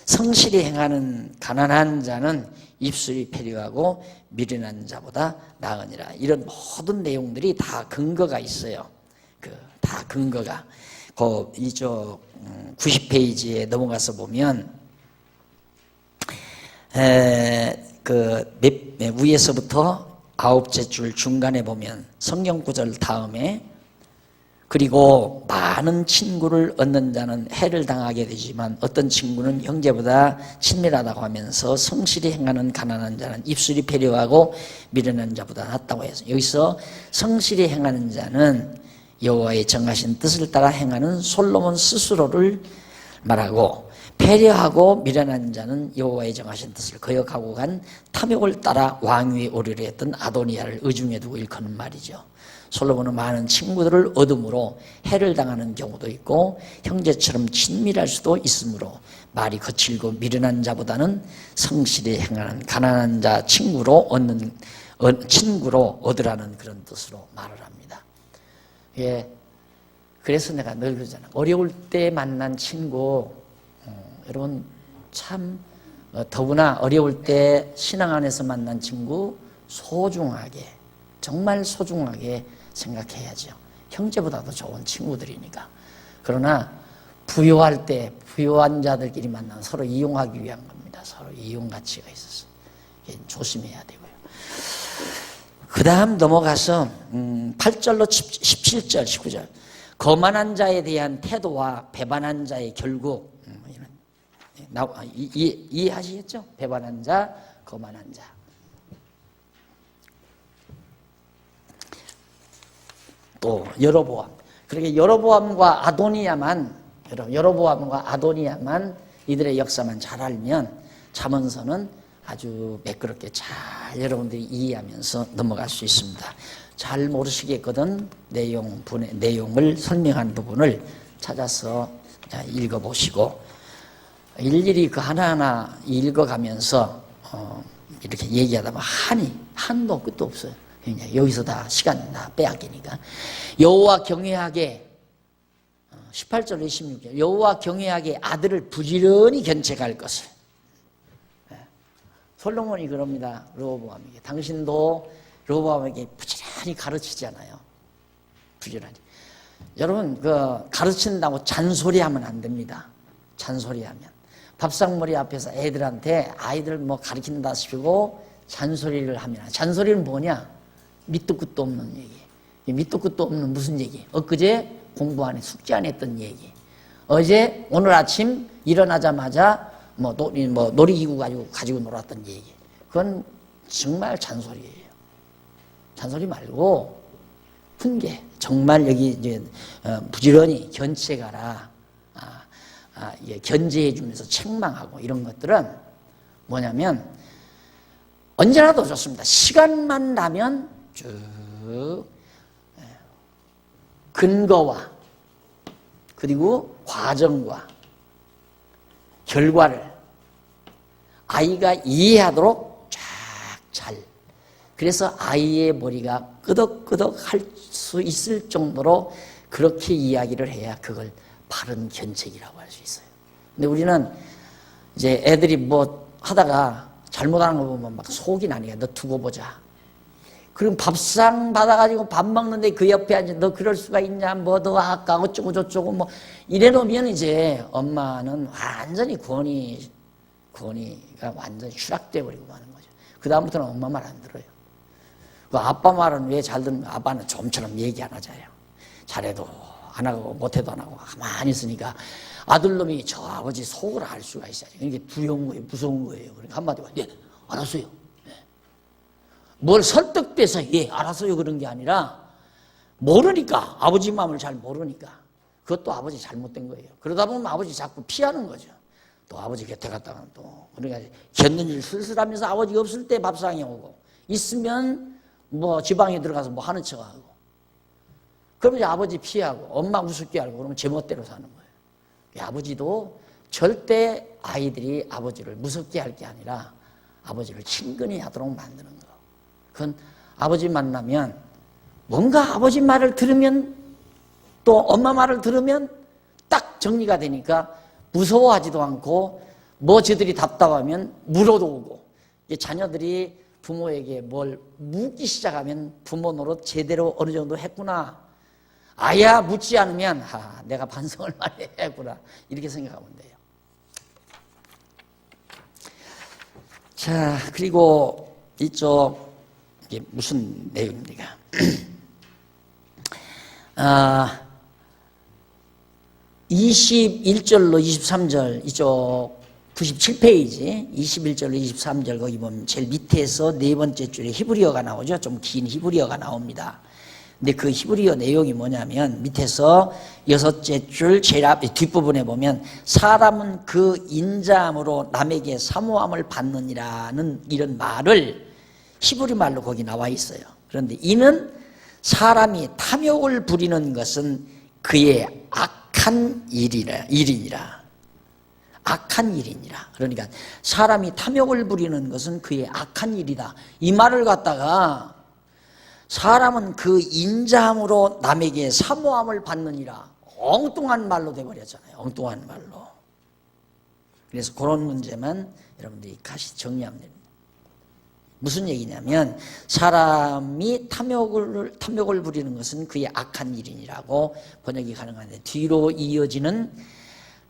성실히 행하는 가난한 자는 입술이 패류하고 미련한 자보다 나으니라. 이런 모든 내용들이 다 근거가 있어요. 다 근거가. 이쪽 90페이지에 넘어가서 보면 위에서부터 9째 줄 중간에 보면 성경 구절 다음에 그리고 많은 친구를 얻는 자는 해를 당하게 되지만 어떤 친구는 형제보다 친밀하다고 하면서 성실히 행하는 가난한 자는 입술이 패류하고 미련한 자보다 낫다고 해서 여기서 성실히 행하는 자는 여호와의 정하신 뜻을 따라 행하는 솔로몬 스스로를 말하고 패려하고 미련한 자는 여호와의 정하신 뜻을 거역하고 간 탐욕을 따라 왕위에 오르려 했던 아도니아를 의중에 두고 일컫는 말이죠. 솔로몬은 많은 친구들을 얻음으로 해를 당하는 경우도 있고 형제처럼 친밀할 수도 있으므로 말이 거칠고 미련한 자보다는 성실히 행하는 가난한 자 친구로 얻으라는 그런 뜻으로 말을 합니다. 예, 그래서 내가 늘 그러잖아. 어려울 때 만난 친구, 여러분 참 더구나 어려울 때 신앙 안에서 만난 친구 소중하게, 정말 소중하게 생각해야죠. 형제보다도 좋은 친구들이니까. 그러나 부요할 때 부요한 자들끼리 만나면 서로 이용하기 위한 겁니다. 서로 이용 가치가 있어서 조심해야 되고요. 그 다음 넘어가서 8절로 17절 19절 거만한 자에 대한 태도와 배반한 자의 결국 이해하시겠죠? 배반한 자, 거만한 자. 또 여로보암. 그렇게 여로보암과 아도니아만 이들의 역사만 잘 알면 잠언서는 아주 매끄럽게 잘 여러분들이 이해하면서 넘어갈 수 있습니다. 잘 모르시겠거든 내용을 설명한 부분을 찾아서 읽어보시고 일일이 그 하나하나 읽어가면서 이렇게 얘기하다 보면 한도 끝도 없어요. 그냥 여기서 다 시간 다 빼앗기니까. 여호와 경외하게 18절 26절 여호와 경외하게 아들을 부지런히 견책할 것을. 솔로몬이 그럽니다. 르호보암에게. 당신도 르호보암에게 부지런히 가르치잖아요. 부지런히. 여러분 가르친다고 잔소리하면 안 됩니다. 잔소리하면. 밥상머리 앞에서 애들한테 아이들 가르친다 싶고 잔소리를 하면 잔소리는 뭐냐? 밑도 끝도 없는 얘기. 밑도 끝도 없는 무슨 얘기? 엊그제 공부 안 해, 숙제 안 했던 얘기. 어제 오늘 아침 일어나자마자 놀이기구 가지고 놀았던 얘기. 그건 정말 잔소리예요. 잔소리 말고 훈계. 정말 여기 이제 부지런히 견책하라. 견제해 주면서 책망하고 이런 것들은 뭐냐면 언제나도 좋습니다. 시간만 나면 쭉 근거와 그리고 과정과 결과를 아이가 이해하도록 쫙 잘. 그래서 아이의 머리가 끄덕끄덕 할 수 있을 정도로 그렇게 이야기를 해야 그걸 바른 견책이라고 할 수 있어요. 근데 우리는 이제 애들이 하다가 잘못하는 거 보면 막 속이 나니까 너 두고 보자. 그럼 밥상 받아가지고 밥 먹는데 그 옆에 앉아 너 그럴 수가 있냐 뭐 너 아까 어쩌고 저쩌고 뭐 이래 놓으면 이제 엄마는 완전히 권위가 완전히 추락돼 버리고 마는 거죠. 그 다음부터는 엄마 말 안 들어요. 그 아빠 말은 왜 잘 듣는 거야? 아빠는 좀처럼 얘기 안 하잖아요. 잘해도 안 하고 못해도 안 하고 가만히 있으니까 아들놈이 저 아버지 속을 알 수가 있어요. 이게 두려운 거예요, 무서운 거예요. 그러니까 한마디로 네, 알았어요. 네. 뭘 설득돼서 예, 알았어요 그런 게 아니라 모르니까 아버지 마음을 잘 모르니까 그것도 아버지 잘못된 거예요. 그러다 보면 아버지 자꾸 피하는 거죠. 또 아버지 곁에 갔다가 또 그러니까 곁는 일 슬슬하면서 아버지가 없을 때 밥상에 오고 있으면 뭐 지방에 들어가서 뭐 하는 척하고 그러면 이제 아버지 피하고 엄마 우습게 알고 그러면 제멋대로 사는 거예요. 아버지도 절대 아이들이 아버지를 무섭게 할 게 아니라 아버지를 친근히 하도록 만드는 거. 그건 아버지 만나면 뭔가 아버지 말을 들으면 또 엄마 말을 들으면 딱 정리가 되니까 무서워하지도 않고 뭐 저들이 답답하면 물어도 오고 자녀들이 부모에게 뭘 묻기 시작하면 부모 노릇 제대로 어느 정도 했구나. 아야 묻지 않으면 내가 반성을 많이 했구나. 이렇게 생각하면 돼요. 자, 그리고 이쪽 이게 무슨 내용입니까? 21절로 23절 이쪽 97페이지 21절로 23절 거기 보면 제일 밑에서 네 번째 줄에 히브리어가 나오죠. 좀 긴 히브리어가 나옵니다. 근데 그 히브리어 내용이 뭐냐면 밑에서 여섯째 줄 제일 앞 뒷부분에 보면 사람은 그 인자함으로 남에게 사모함을 받느니라는 이런 말을 히브리 말로 거기 나와 있어요. 그런데 이는 사람이 탐욕을 부리는 것은 그의 악한 일이니라. 악한 일이니라. 그러니까 사람이 탐욕을 부리는 것은 그의 악한 일이다. 이 말을 갖다가 사람은 그 인자함으로 남에게 사모함을 받느니라. 엉뚱한 말로 돼버렸잖아요. 엉뚱한 말로. 그래서 그런 문제만 여러분들이 다시 정리하면 됩니다. 무슨 얘기냐면 사람이 탐욕을 부리는 것은 그의 악한 일이니라고 번역이 가능한데 뒤로 이어지는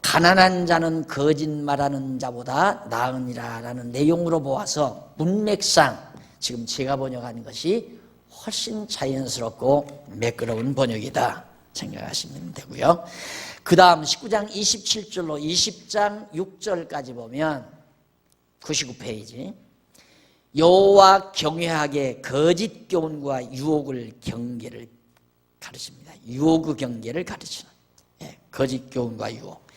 가난한 자는 거짓말하는 자보다 나으니라라는 내용으로 보아서 문맥상 지금 제가 번역한 것이 훨씬 자연스럽고 매끄러운 번역이다 생각하시면 되고요. 그 다음 19장 27절로 20장 6절까지 보면 99페이지 여호와 경외하게 거짓 교훈과 유혹을 경계를 가르칩니다. 유혹의 경계를 가르치는 거짓 교훈과 유혹.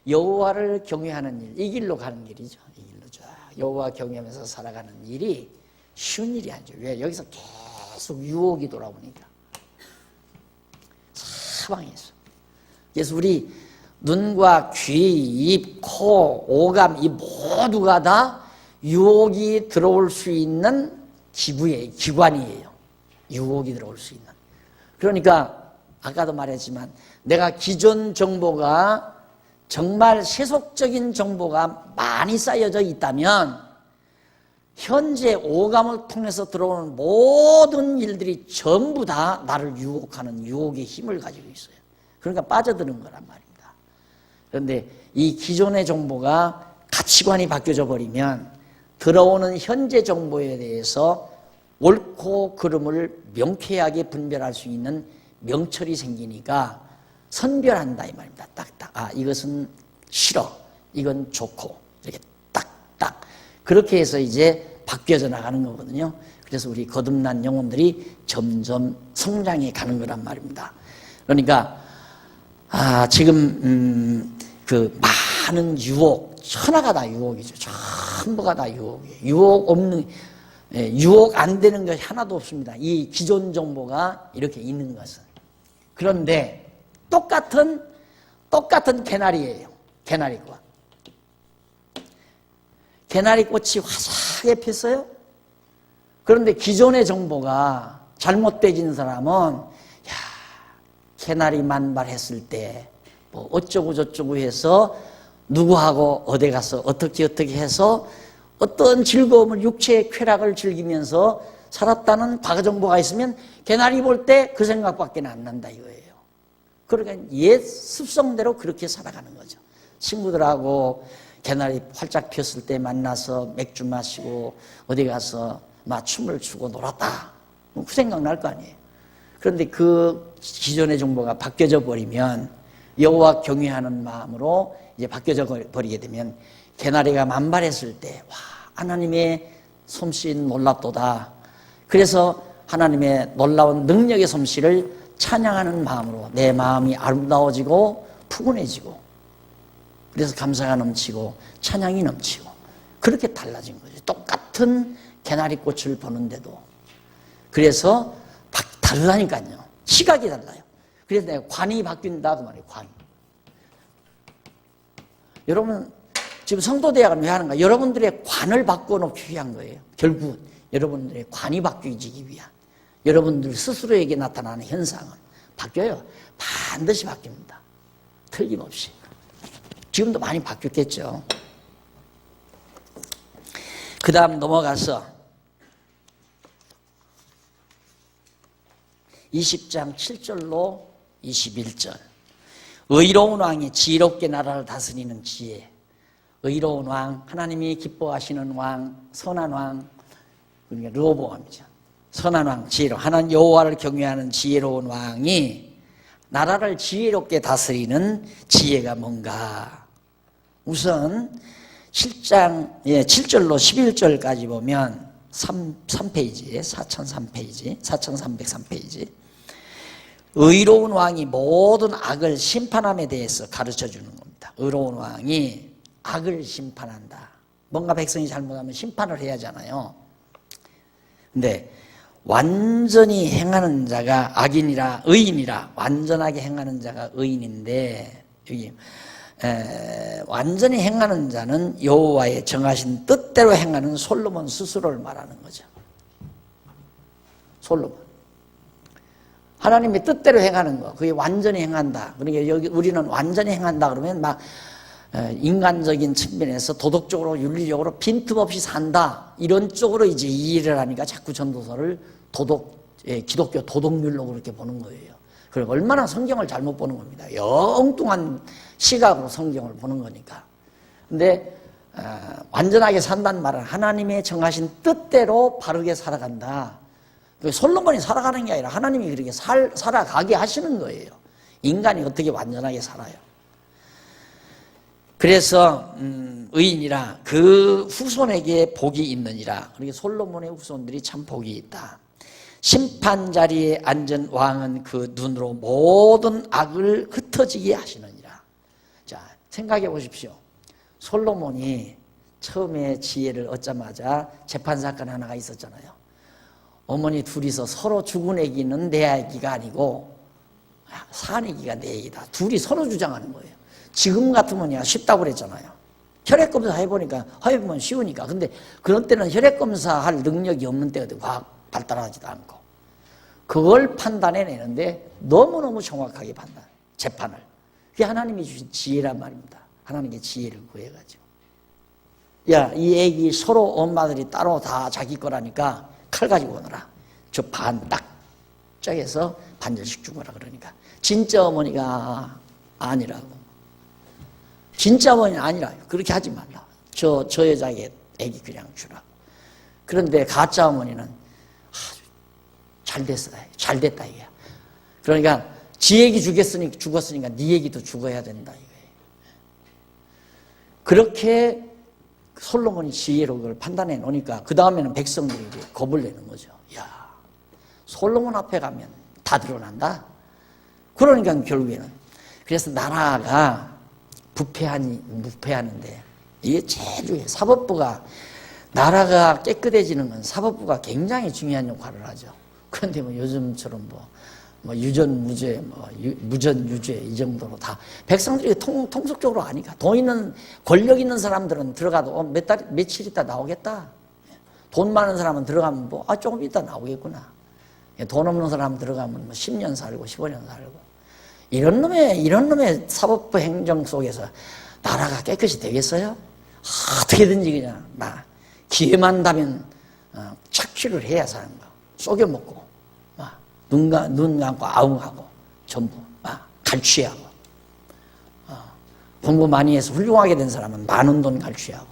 여호와를 경외하는 일, 이 길로 가는 길이죠. 이 길로죠. 여호와 경외하면서 살아가는 일이 쉬운 일이 아니죠. 왜? 여기서 계속 유혹이 돌아오니까 사방에서. 그래서 우리 눈과 귀, 입, 코, 오감 이 모두가 다 유혹이 들어올 수 있는 기관이에요. 유혹이 들어올 수 있는. 그러니까 아까도 말했지만 내가 기존 정보가 정말 세속적인 정보가 많이 쌓여져 있다면 현재 오감을 통해서 들어오는 모든 일들이 전부 다 나를 유혹하는 유혹의 힘을 가지고 있어요. 그러니까 빠져드는 거란 말입니다. 그런데 이 기존의 정보가 가치관이 바뀌어져 버리면 들어오는 현재 정보에 대해서 옳고 그름을 명쾌하게 분별할 수 있는 명철이 생기니까 선별한다 이 말입니다. 딱딱. 이것은 싫어. 이건 좋고. 이렇게 딱딱. 그렇게 해서 이제 바뀌어져 나가는 거거든요. 그래서 우리 거듭난 영혼들이 점점 성장해 가는 거란 말입니다. 그러니까 지금 그 많은 유혹, 천하가 다 유혹이죠. 전부가 다 유혹이에요. 유혹 안 되는 것이 하나도 없습니다. 이 기존 정보가 이렇게 있는 것은. 그런데 똑같은 개나리예요. 개나리꽃. 개나리꽃이 화사하게 폈어요. 그런데 기존의 정보가 잘못되진 사람은 개나리 만발했을 때 뭐 어쩌고 저쩌고 해서 누구하고 어디 가서 어떻게 해서 어떤 즐거움을 육체의 쾌락을 즐기면서 살았다는 과거 정보가 있으면 개나리 볼 때 그 생각밖에 안 난다 이거예요. 그러니까 옛 습성대로 그렇게 살아가는 거죠. 친구들하고 개나리 활짝 폈을 때 만나서 맥주 마시고 어디 가서 막 춤을 추고 놀았다. 그 생각 날 거 아니에요. 그런데 그 기존의 정보가 바뀌어져 버리면 여호와 경외하는 마음으로 이제 바뀌어져 버리게 되면 개나리가 만발했을 때 와, 하나님의 솜씨 놀랍도다. 그래서 하나님의 놀라운 능력의 솜씨를 찬양하는 마음으로 내 마음이 아름다워지고 푸근해지고 그래서 감사가 넘치고 찬양이 넘치고 그렇게 달라진 거죠. 똑같은 개나리꽃을 보는데도 그래서 다르다니까요. 시각이 달라요. 그래서 내가 관이 바뀐다 그 말이에요. 관. 여러분 지금 성도대학은 왜 하는가? 여러분들의 관을 바꿔놓기 위한 거예요. 결국 여러분들의 관이 바뀌기 위한 여러분들 스스로에게 나타나는 현상은 바뀌어요. 반드시 바뀝니다. 틀림없이. 지금도 많이 바뀌었겠죠. 그 다음 넘어가서 20장 7절로 21절. 의로운 왕이 지혜롭게 나라를 다스리는 지혜. 의로운 왕, 하나님이 기뻐하시는 왕, 선한 왕, 그러니까 르호보암이죠. 선한 왕, 지혜로운 하나님 여호와를 경외하는 지혜로운 왕이 나라를 지혜롭게 다스리는 지혜가 뭔가. 우선 7장 7절로 11절까지 보면 3페이지에 4003페이지 4303페이지 의로운 왕이 모든 악을 심판함에 대해서 가르쳐주는 겁니다. 의로운 왕이 악을 심판한다. 뭔가 백성이 잘못하면 심판을 해야 하잖아요. 근데 완전히 행하는 자가 악인이라 의인이라 완전하게 행하는 자가 의인인데 여기 완전히 행하는 자는 여호와의 정하신 뜻대로 행하는 솔로몬 스스로를 말하는 거죠. 솔로몬. 하나님의 뜻대로 행하는 거, 그게 완전히 행한다. 그러니까 여기 우리는 완전히 행한다 그러면 막 인간적인 측면에서 도덕적으로 윤리적으로 빈틈없이 산다 이런 쪽으로 이제 이해를 하니까 자꾸 전도서를 기독교 도덕률로 그렇게 보는 거예요. 그리고 얼마나 성경을 잘못 보는 겁니다. 엉뚱한 시각으로 성경을 보는 거니까. 근데 완전하게 산다는 말은 하나님의 정하신 뜻대로 바르게 살아간다. 솔로몬이 살아가는 게 아니라 하나님이 그렇게 살아가게 하시는 거예요. 인간이 어떻게 완전하게 살아요. 그래서 의인이라 그 후손에게 복이 있느니라. 그러니까 솔로몬의 후손들이 참 복이 있다. 심판 자리에 앉은 왕은 그 눈으로 모든 악을 흩어지게 하시느니라. 자, 생각해 보십시오. 솔로몬이 처음에 지혜를 얻자마자 재판 사건 하나가 있었잖아요. 어머니 둘이서 서로 죽은 애기는 내 애기가 아니고 산 애기가 내 애기다. 둘이 서로 주장하는 거예요. 지금 같으면 쉽다고 그랬잖아요. 혈액검사 해보니까 해보면 쉬우니까. 근데 그런 때는 혈액검사 할 능력이 없는 때거든. 과학 발달하지도 않고. 그걸 판단해내는데 너무너무 정확하게 재판을. 그게 하나님이 주신 지혜란 말입니다. 하나님께 지혜를 구해가지고. 야, 이 애기 서로 엄마들이 따로 다 자기 거라니까 칼 가지고 오너라. 저 반 딱 쪼개서 반절씩 주거라 그러니까. 진짜 어머니가 아니라고. 진짜 어머니는 아니라 그렇게 하지 말라. 저 여자에게 애기 그냥 주라고. 그런데 가짜 어머니는 잘 됐어. 잘 됐다 이게. 그러니까 지 애기 죽었으니까 네 애기도 죽어야 된다 이거예요. 그렇게 솔로몬이 지혜로 그걸 판단해 놓으니까 그 다음에는 백성들이 겁을 내는 거죠. 야, 솔로몬 앞에 가면 다 드러난다. 그러니까 결국에는 그래서 나라가 부패하는데 이게 제일 중요해요. 사법부가 나라가 깨끗해지는 건 사법부가 굉장히 중요한 역할을 하죠. 그런데 뭐 요즘처럼 뭐 유전무죄, 무전유죄 이 정도로 다 백성들이 통속적으로 아니까 돈 있는 권력 있는 사람들은 들어가도 며칠 있다 나오겠다. 돈 많은 사람은 들어가면 조금 있다 나오겠구나. 돈 없는 사람 들어가면 10년 살고 15년 살고 이런 놈의 사법부 행정 속에서 나라가 깨끗이 되겠어요? 어떻게든지 그냥 기회만 다면 착취를 해야 사는 거. 속여먹고 눈 감고 아웅하고 전부 갈취하고 공부 많이 해서 훌륭하게 된 사람은 많은 돈 갈취하고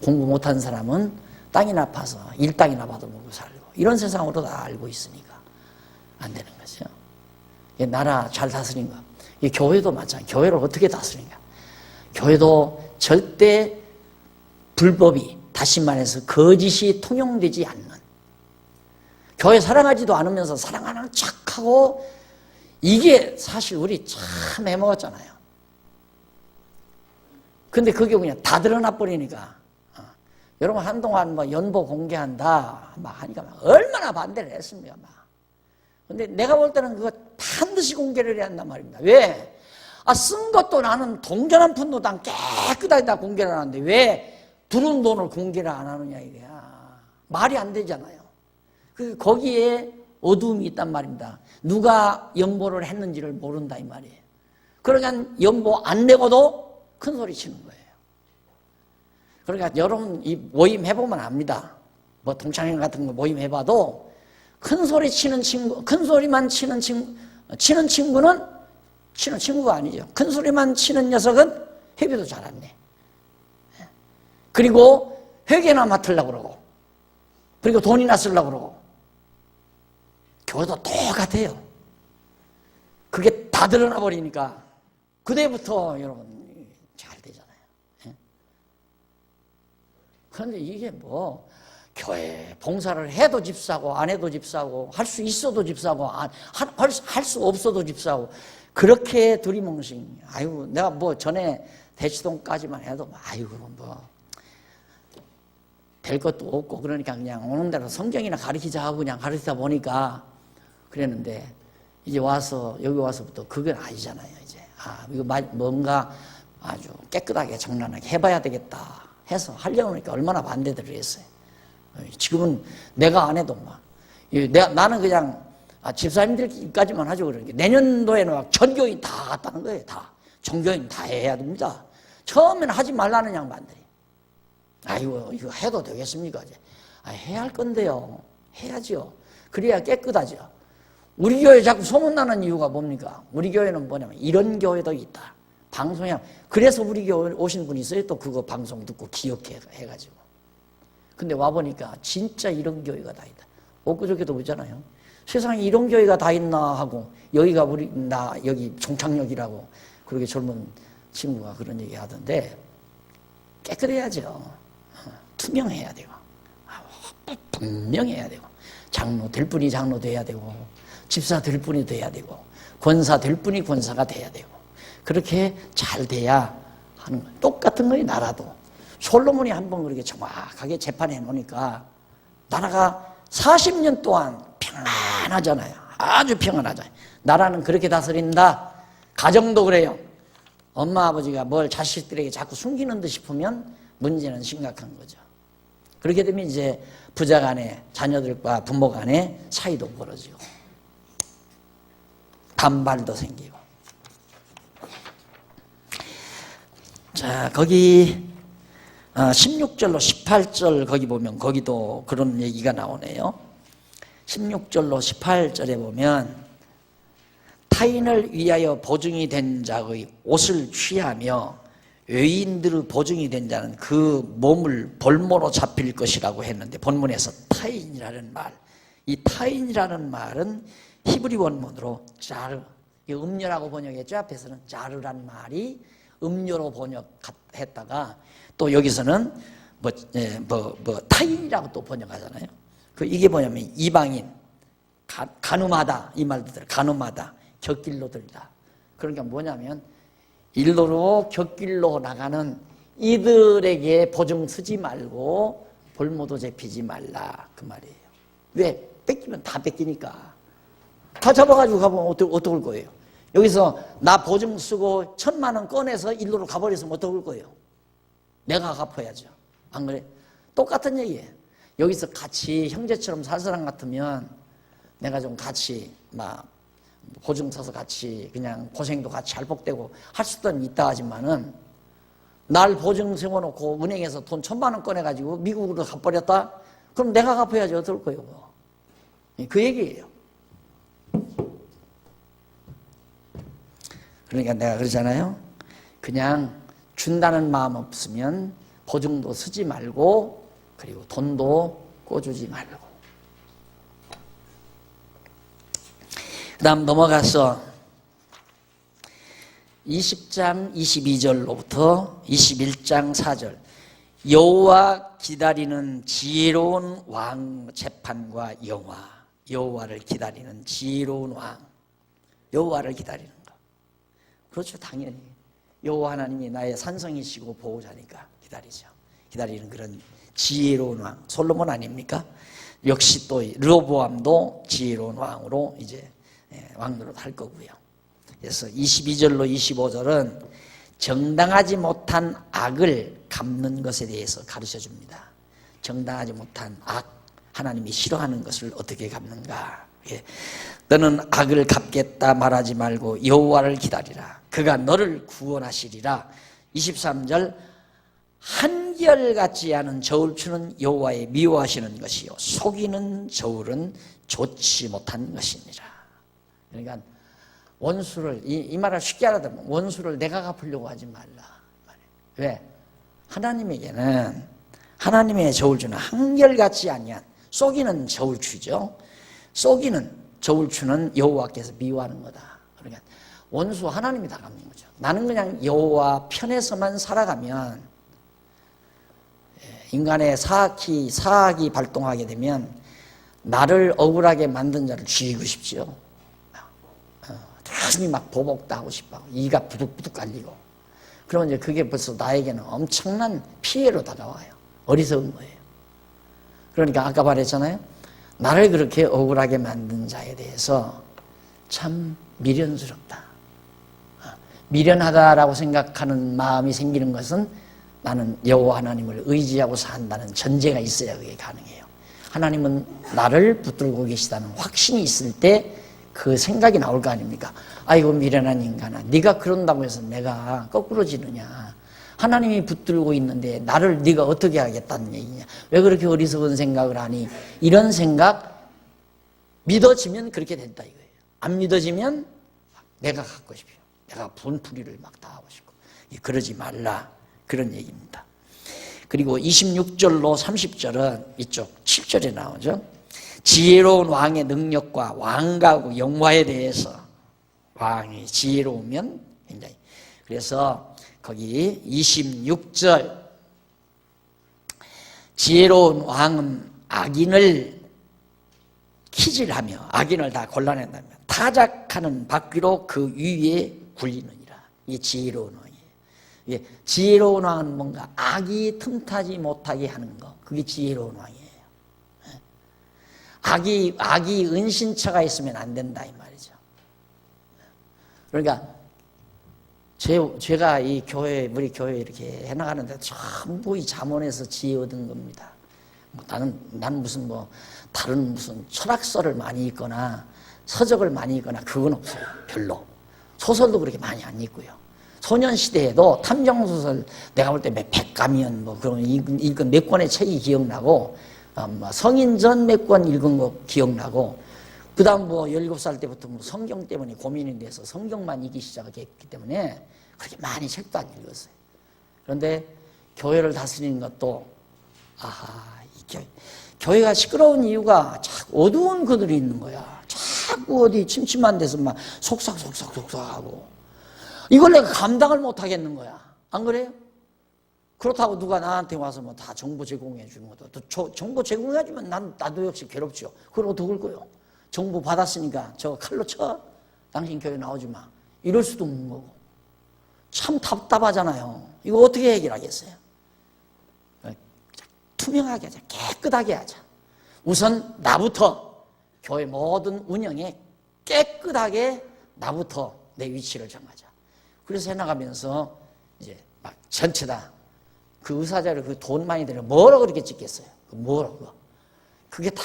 공부 못한 사람은 땅이나 파서 일당이나 받아먹고 살고 이런 세상으로 다 알고 있으니까 안 되는 거죠. 나라 잘 다스린 거. 이 교회도 마찬가지. 교회를 어떻게 다스린가? 교회도 절대 불법이, 다시 말해서 거짓이 통용되지 않는, 교회 사랑하지도 않으면서 사랑하는 척하고, 이게 사실 우리 참 해먹었잖아요. 근데 그게 그냥 다 드러나 버리니까 여러분 한동안 뭐 연보 공개한다 막 하니까 막 얼마나 반대를 했습니까 막. 근데 내가 볼 때는 그거 반드시 공개를 해야 한단 말입니다. 왜? 쓴 것도 나는 동전 한 푼도 난 깨끗하게 다 공개를 하는데 왜 들은 돈을 공개를 안 하느냐 이거야. 말이 안 되잖아요. 거기에 어두움이 있단 말입니다. 누가 연보를 했는지를 모른다 이 말이에요. 그러니까 연보 안 내고도 큰 소리 치는 거예요. 그러니까 여러분 이 모임 해보면 압니다. 뭐 동창회 같은 거 모임 해봐도 큰 소리 치는 친구, 큰 소리만 치는 친구는 치는 친구가 아니죠. 큰 소리만 치는 녀석은 회비도 잘 안 내. 그리고 회계나 맡으려고 그러고, 그리고 돈이나 쓰려고 그러고. 교회도 똑같아요. 그게 다 드러나 버리니까 그때부터 여러분 잘 되잖아요. 그런데 이게 뭐 교회 봉사를 해도 집사고 안 해도 집사고 할 수 있어도 집사고 할 수 없어도 집사고 그렇게 두리뭉실. 아이고 내가 뭐 전에 대치동까지만 해도 아이고 뭐 될 것도 없고 그러니까 그냥 오는 대로 성경이나 가르치자 하고 그냥 가르치다 보니까 그랬는데 이제 와서 여기 와서부터 그건 아니잖아요. 이제 이거 뭔가 아주 깨끗하게 정란하게 해봐야 되겠다 해서 하려고 하니까 얼마나 반대들을 했어요. 지금은 내가 안 해도 막 나는 그냥 집사님들까지만 하죠. 그러니까 내년도에는 막 전교인 다 갔다는 거예요. 다 전교인 다 해야 됩니다. 처음에는 하지 말라는 양반들이 아이고 이거 해도 되겠습니까? 이제 해야 할 건데요. 해야죠. 그래야 깨끗하죠. 우리 교회 자꾸 소문나는 이유가 뭡니까? 우리 교회는 뭐냐면 이런 교회도 있다. 방송에 그래서 우리 교회 오신 분이 있어요. 또 그거 방송 듣고 기억해가지고. 근데 와보니까 진짜 이런 교회가 다 있다. 엊그저께도 보잖아요. 세상에 이런 교회가 다 있나 하고 여기가 나 여기 종착역이라고 그렇게 젊은 친구가 그런 얘기 하던데 깨끗해야죠. 투명해야 되고 분명해야 되고 장로 될 분이 장로 돼야 되고 집사 될 분이 돼야 되고 권사 될 분이 권사가 돼야 되고 그렇게 잘 돼야 하는 거예요. 똑같은 거예요. 나라도 솔로몬이 한번 그렇게 정확하게 재판해 놓으니까 나라가 40년 동안 평안하잖아요. 아주 평안하잖아요. 나라는 그렇게 다스린다. 가정도 그래요. 엄마 아버지가 뭘 자식들에게 자꾸 숨기는 듯 싶으면 문제는 심각한 거죠. 그렇게 되면 이제 부자 간에 자녀들과 부모 간에 사이도 벌어지고 반발도 생기고. 자, 거기 16절로 18절 거기 보면 거기도 그런 얘기가 나오네요. 16절로 18절에 보면 타인을 위하여 보증이 된 자의 옷을 취하며 외인들의 보증이 된 자는 그 몸을 볼모로 잡힐 것이라고 했는데 본문에서 타인이라는 말, 이 타인이라는 말은 히브리 원문으로 자르, 음료라고 번역했죠. 앞에서는 자르란 말이 음료로 번역했다가 또 여기서는 타인이라고 또 번역하잖아요. 이게 뭐냐면 이방인, 간음하다 이 말도 들어요. 간음하다, 곁길로 들다. 그러니까 뭐냐면 일로로 곁길로 나가는 이들에게 보증 쓰지 말고 볼모도 잡히지 말라 그 말이에요. 왜? 뺏기면 다 뺏기니까. 다 잡아가지고 가보면 어떡할 거예요? 여기서 나 보증 쓰고 1,000만 원 꺼내서 일로로 가버렸으면 어떡할 거예요? 내가 갚아야죠. 안 그래? 똑같은 얘기예요. 여기서 같이 형제처럼 살 사람 같으면 내가 좀 같이 막 보증 서서 같이 그냥 고생도 같이 할복되고 할 수는 있다 하지만은 날 보증 세워놓고 은행에서 돈 1,000만 원 꺼내가지고 미국으로 가버렸다? 그럼 내가 갚아야지 어떨 거예요? 뭐. 그 얘기예요. 그러니까 내가 그러잖아요. 그냥 준다는 마음 없으면 보증도 쓰지 말고 그리고 돈도 꿔주지 말고. 그 다음 넘어가서 20장 22절로부터 21장 4절 여호와 기다리는 지혜로운 왕 재판과 여호와를 기다리는 지혜로운 왕, 여호와를 기다리는 거. 그렇죠, 당연히 여호와 하나님이 나의 산성이시고 보호자니까 기다리죠. 기다리는 그런 지혜로운 왕, 솔로몬 아닙니까? 역시 또 르호보암도 지혜로운 왕으로 이제 왕노릇 할 거고요. 그래서 22절로 25절은 정당하지 못한 악을 갚는 것에 대해서 가르쳐 줍니다. 정당하지 못한 악, 하나님이 싫어하는 것을 어떻게 갚는가. 너는 악을 갚겠다 말하지 말고 여호와를 기다리라. 그가 너를 구원하시리라. 23절 한결같지 않은 저울추는 여호와의 미워하시는 것이요 속이는 저울은 좋지 못한 것이니라. 그러니까 원수를 이 말을 쉽게 알아들으면 원수를 내가 갚으려고 하지 말라. 왜? 하나님에게는 하나님의 저울추는 한결같지 아니한 속이는 저울추죠. 속이는 저울추는 여호와께서 미워하는 거다. 그러니까 원수 하나님이 다 갚는 거죠. 나는 그냥 여호와 편에서만 살아가면 인간의 사악이 발동하게 되면 나를 억울하게 만든 자를 죽이고 싶죠. 가슴이 막 보복도 하고 싶어. 이가 부득부득 깔리고. 그러면 이제 그게 벌써 나에게는 엄청난 피해로 다가와요. 어리석은 거예요. 그러니까 아까 말했잖아요. 나를 그렇게 억울하게 만든 자에 대해서 참 미련스럽다. 미련하다라고 생각하는 마음이 생기는 것은 나는 여호와 하나님을 의지하고 산다는 전제가 있어야 그게 가능해요. 하나님은 나를 붙들고 계시다는 확신이 있을 때 그 생각이 나올 거 아닙니까? 아이고 미련한 인간아, 네가 그런다고 해서 내가 거꾸로 지느냐. 하나님이 붙들고 있는데 나를 네가 어떻게 하겠다는 얘기냐. 왜 그렇게 어리석은 생각을 하니. 이런 생각 믿어지면 그렇게 된다 이거예요. 안 믿어지면 내가 갖고 싶어요. 내가 분풀이를 막 다 하고 싶고. 그러지 말라 그런 얘기입니다. 그리고 26절로 30절은 이쪽 7절에 나오죠. 지혜로운 왕의 능력과 왕가고 영화에 대해서 왕이 지혜로우면 굉장히. 그래서 거기 26절 지혜로운 왕은 악인을 키질하며 악인을 다 골라낸다며 타작하는 바퀴로 그 위에 굴리느니라. 이게 지혜로운 왕이에요. 이게 지혜로운 왕은 뭔가 악이 틈타지 못하게 하는 거. 그게 지혜로운 왕이에요. 악이 은신처가 있으면 안 된다 이 말이죠. 그러니까 제가 이 교회 우리 교회 이렇게 해나가는데 전부 이 잠언에서 지혜 얻은 겁니다. 나는 무슨 다른 무슨 철학서를 많이 읽거나 서적을 많이 읽거나 그건 없어요. 별로. 소설도 그렇게 많이 안 읽고요. 소년시대에도 탐정소설 내가 볼 때 몇 백가면 그런 읽은 몇 권의 책이 기억나고 성인전 몇 권 읽은 거 기억나고 그 다음 17살 때부터 성경 때문에 고민이 돼서 성경만 읽기 시작했기 때문에 그렇게 많이 책도 안 읽었어요. 그런데 교회를 다스리는 것도 교회가 시끄러운 이유가 자꾸 어두운 그들이 있는 거야. 자꾸 어디 침침한 데서 막 속삭하고 이걸 내가 감당을 못 하겠는 거야. 안 그래요? 그렇다고 누가 나한테 와서 다 정보 제공해 주는 것도 또 정보 제공해 주면 나도 역시 괴롭죠. 그걸 어떡할 거요? 정보 받았으니까 저 칼로 쳐. 당신 교회 나오지 마. 이럴 수도 없는 거고. 참 답답하잖아요. 이거 어떻게 해결하겠어요? 투명하게 하자. 깨끗하게 하자. 우선 나부터 교회 모든 운영에 깨끗하게 나부터 내 위치를 정하자. 그래서 해나가면서 이제 막 전체 다 그 의사자를 그 돈 많이 들여 뭐라고 그렇게 찍겠어요? 뭐라고? 그게 다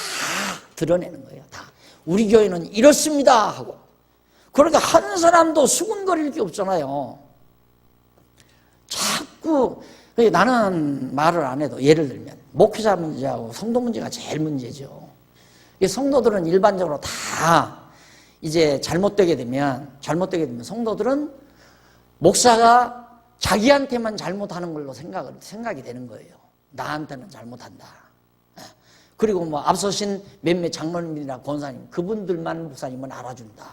드러내는 거예요. 다. 우리 교회는 이렇습니다 하고. 그러니까 한 사람도 수군거릴 게 없잖아요. 자꾸 나는 말을 안 해도 예를 들면 목회자 문제하고 성도 문제가 제일 문제죠. 성도들은 일반적으로 다 이제 잘못되게 되면 성도들은 목사가 자기한테만 잘못하는 걸로 생각이 되는 거예요. 나한테는 잘못한다. 그리고 뭐 앞서신 몇몇 장로님이나 권사님, 그분들만 목사님은 알아준다.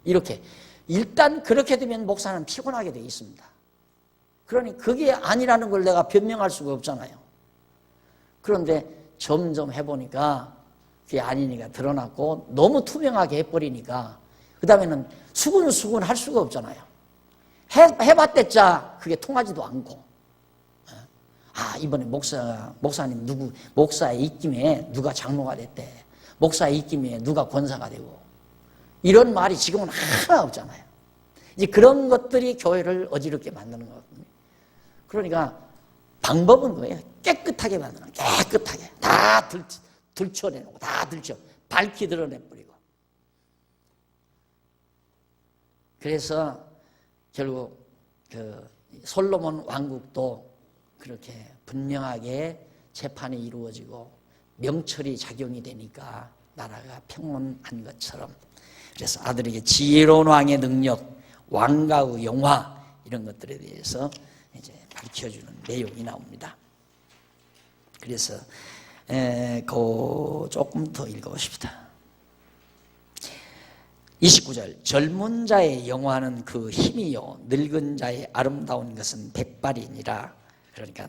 이렇게 일단 그렇게 되면 목사는 피곤하게 되어 있습니다. 그러니 그게 아니라는 걸 내가 변명할 수가 없잖아요. 그런데 점점 해보니까 그게 아니니까 드러났고 너무 투명하게 해버리니까 그 다음에는 수근수근 할 수가 없잖아요. 해봤댔자 그게 통하지도 않고, 이번에 목사님 목사의 입김에 누가 장로가 됐대. 목사의 입김에 누가 권사가 되고, 이런 말이 지금은 하나 없잖아요. 이제 그런 것들이 교회를 어지럽게 만드는 거거든요. 그러니까 방법은 뭐예요? 깨끗하게 만드는 거예요. 깨끗하게. 다 들춰내놓고, 밝히 드러내버리고. 그래서 결국 그 솔로몬 왕국도 그렇게 분명하게 재판이 이루어지고 명철이 작용이 되니까 나라가 평온한 것처럼, 그래서 아들에게 지혜로운 왕의 능력, 왕가의 영화, 이런 것들에 대해서 이제 밝혀주는 내용이 나옵니다. 그래서 조금 더 읽어봅시다. 29절, 젊은 자의 영화는 그 힘이요 늙은 자의 아름다운 것은 백발이니라. 그러니까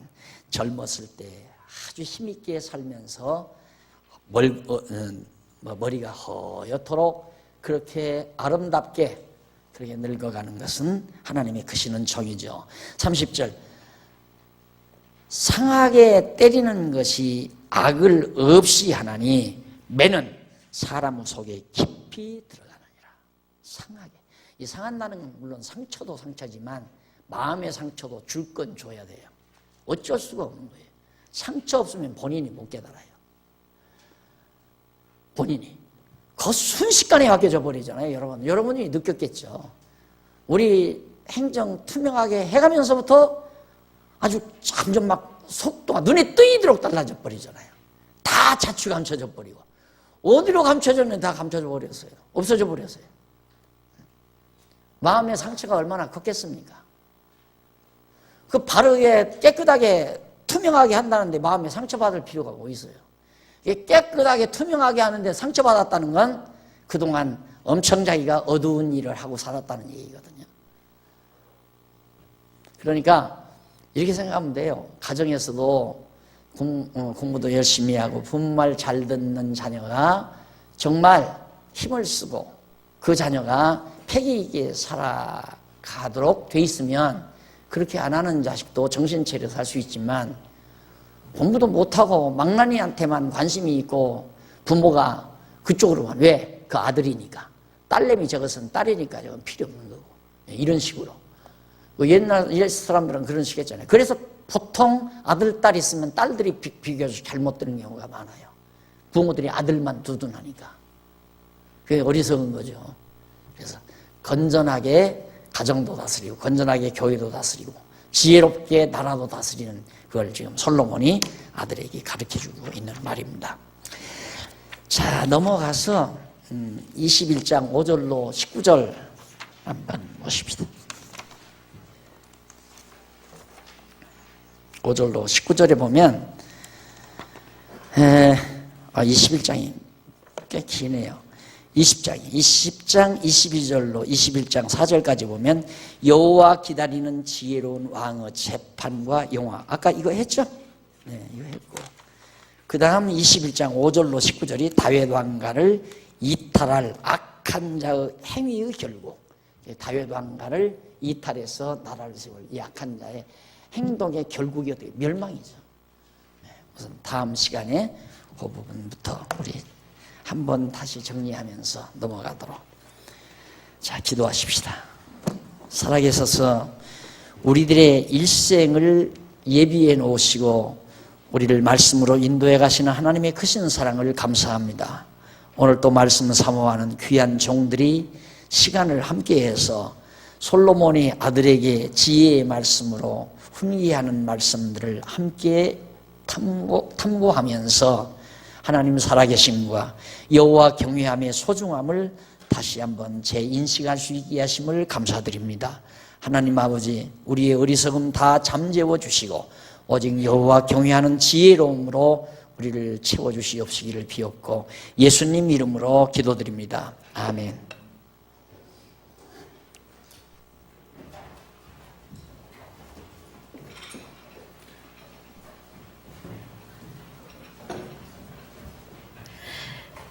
젊었을 때 아주 힘있게 살면서 머리가 허옇도록 그렇게 아름답게 그렇게 늙어가는 것은 하나님의 크시는 정이죠. 30절, 상하게 때리는 것이 악을 없이 하나니 매는 사람 속에 깊이 들어가느니라. 상하게. 이 상한다는 건 물론 상처도 상처지만 마음의 상처도 줄 건 줘야 돼요. 어쩔 수가 없는 거예요. 상처 없으면 본인이 못 깨달아요. 본인이. 그 순식간에 바뀌어져 버리잖아요. 여러분이 느꼈겠죠. 우리 행정 투명하게 해가면서부터 아주 점점 막 속도가 눈에 뜨이도록 달라져 버리잖아요. 다 자취 감춰져 버리고. 어디로 감춰졌는데 다 감춰져 버렸어요. 없어져 버렸어요. 마음의 상처가 얼마나 컸겠습니까? 그 바르게 깨끗하게 투명하게 한다는데 마음에 상처받을 필요가 뭐 있어요? 깨끗하게 투명하게 하는데 상처받았다는 건 그동안 엄청 자기가 어두운 일을 하고 살았다는 얘기거든요. 그러니까 이렇게 생각하면 돼요. 가정에서도 공부도 열심히 하고 부모말 잘 듣는 자녀가 정말 힘을 쓰고 그 자녀가 패기 있게 살아가도록 돼 있으면 그렇게 안 하는 자식도 정신 차려 살 수 있지만 공부도 못하고 망나니한테만 관심이 있고 부모가 그쪽으로만, 왜? 그 아들이니까. 딸내미 저것은 딸이니까 저건 필요 없는 거고. 이런 식으로. 옛날 사람들은 그런 식 했잖아요. 그래서 보통 아들, 딸 있으면 딸들이 비교적 잘못 되는 경우가 많아요. 부모들이 아들만 두둔하니까. 그게 어리석은 거죠. 그래서 건전하게 가정도 다스리고 건전하게 교회도 다스리고 지혜롭게 나라도 다스리는 그걸 지금 솔로몬이 아들에게 가르쳐주고 있는 말입니다. 자, 넘어가서 21장 5절로 19절 한번 보십시다. 5절로 19절에 보면 21장이 꽤 기네요. 20장 22절로 21장 4절까지 보면 여호와 기다리는 지혜로운 왕의 재판과 영화. 아까 이거 했죠? 네, 이거 했고. 그 다음 21장 5절로 19절이 다윗 왕가를 이탈할 악한 자의 행위의 결국. 다윗 왕가를 이탈해서 나라를 세울 이 악한 자의 행동의 결국이 어떻게 멸망이죠. 네, 우선 다음 시간에 그 부분부터 우리 한번 다시 정리하면서 넘어가도록. 자, 기도하십시다. 살아계셔서 우리들의 일생을 예비해 놓으시고 우리를 말씀으로 인도해 가시는 하나님의 크신 사랑을 감사합니다. 오늘 또 말씀을 사모하는 귀한 종들이 시간을 함께해서 솔로몬이 아들에게 지혜의 말씀으로 훈계하는 말씀들을 함께 탐구하면서 하나님 살아계심과 여호와 경외함의 소중함을 다시 한번 재인식할 수 있게 하심을 감사드립니다. 하나님 아버지, 우리의 어리석음 다 잠재워 주시고 오직 여호와 경외하는 지혜로움으로 우리를 채워주시옵시기를 비옵고 예수님 이름으로 기도드립니다. 아멘.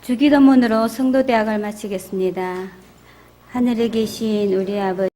주기도문으로 성도대학을 마치겠습니다. 하늘에 계신 우리 아버지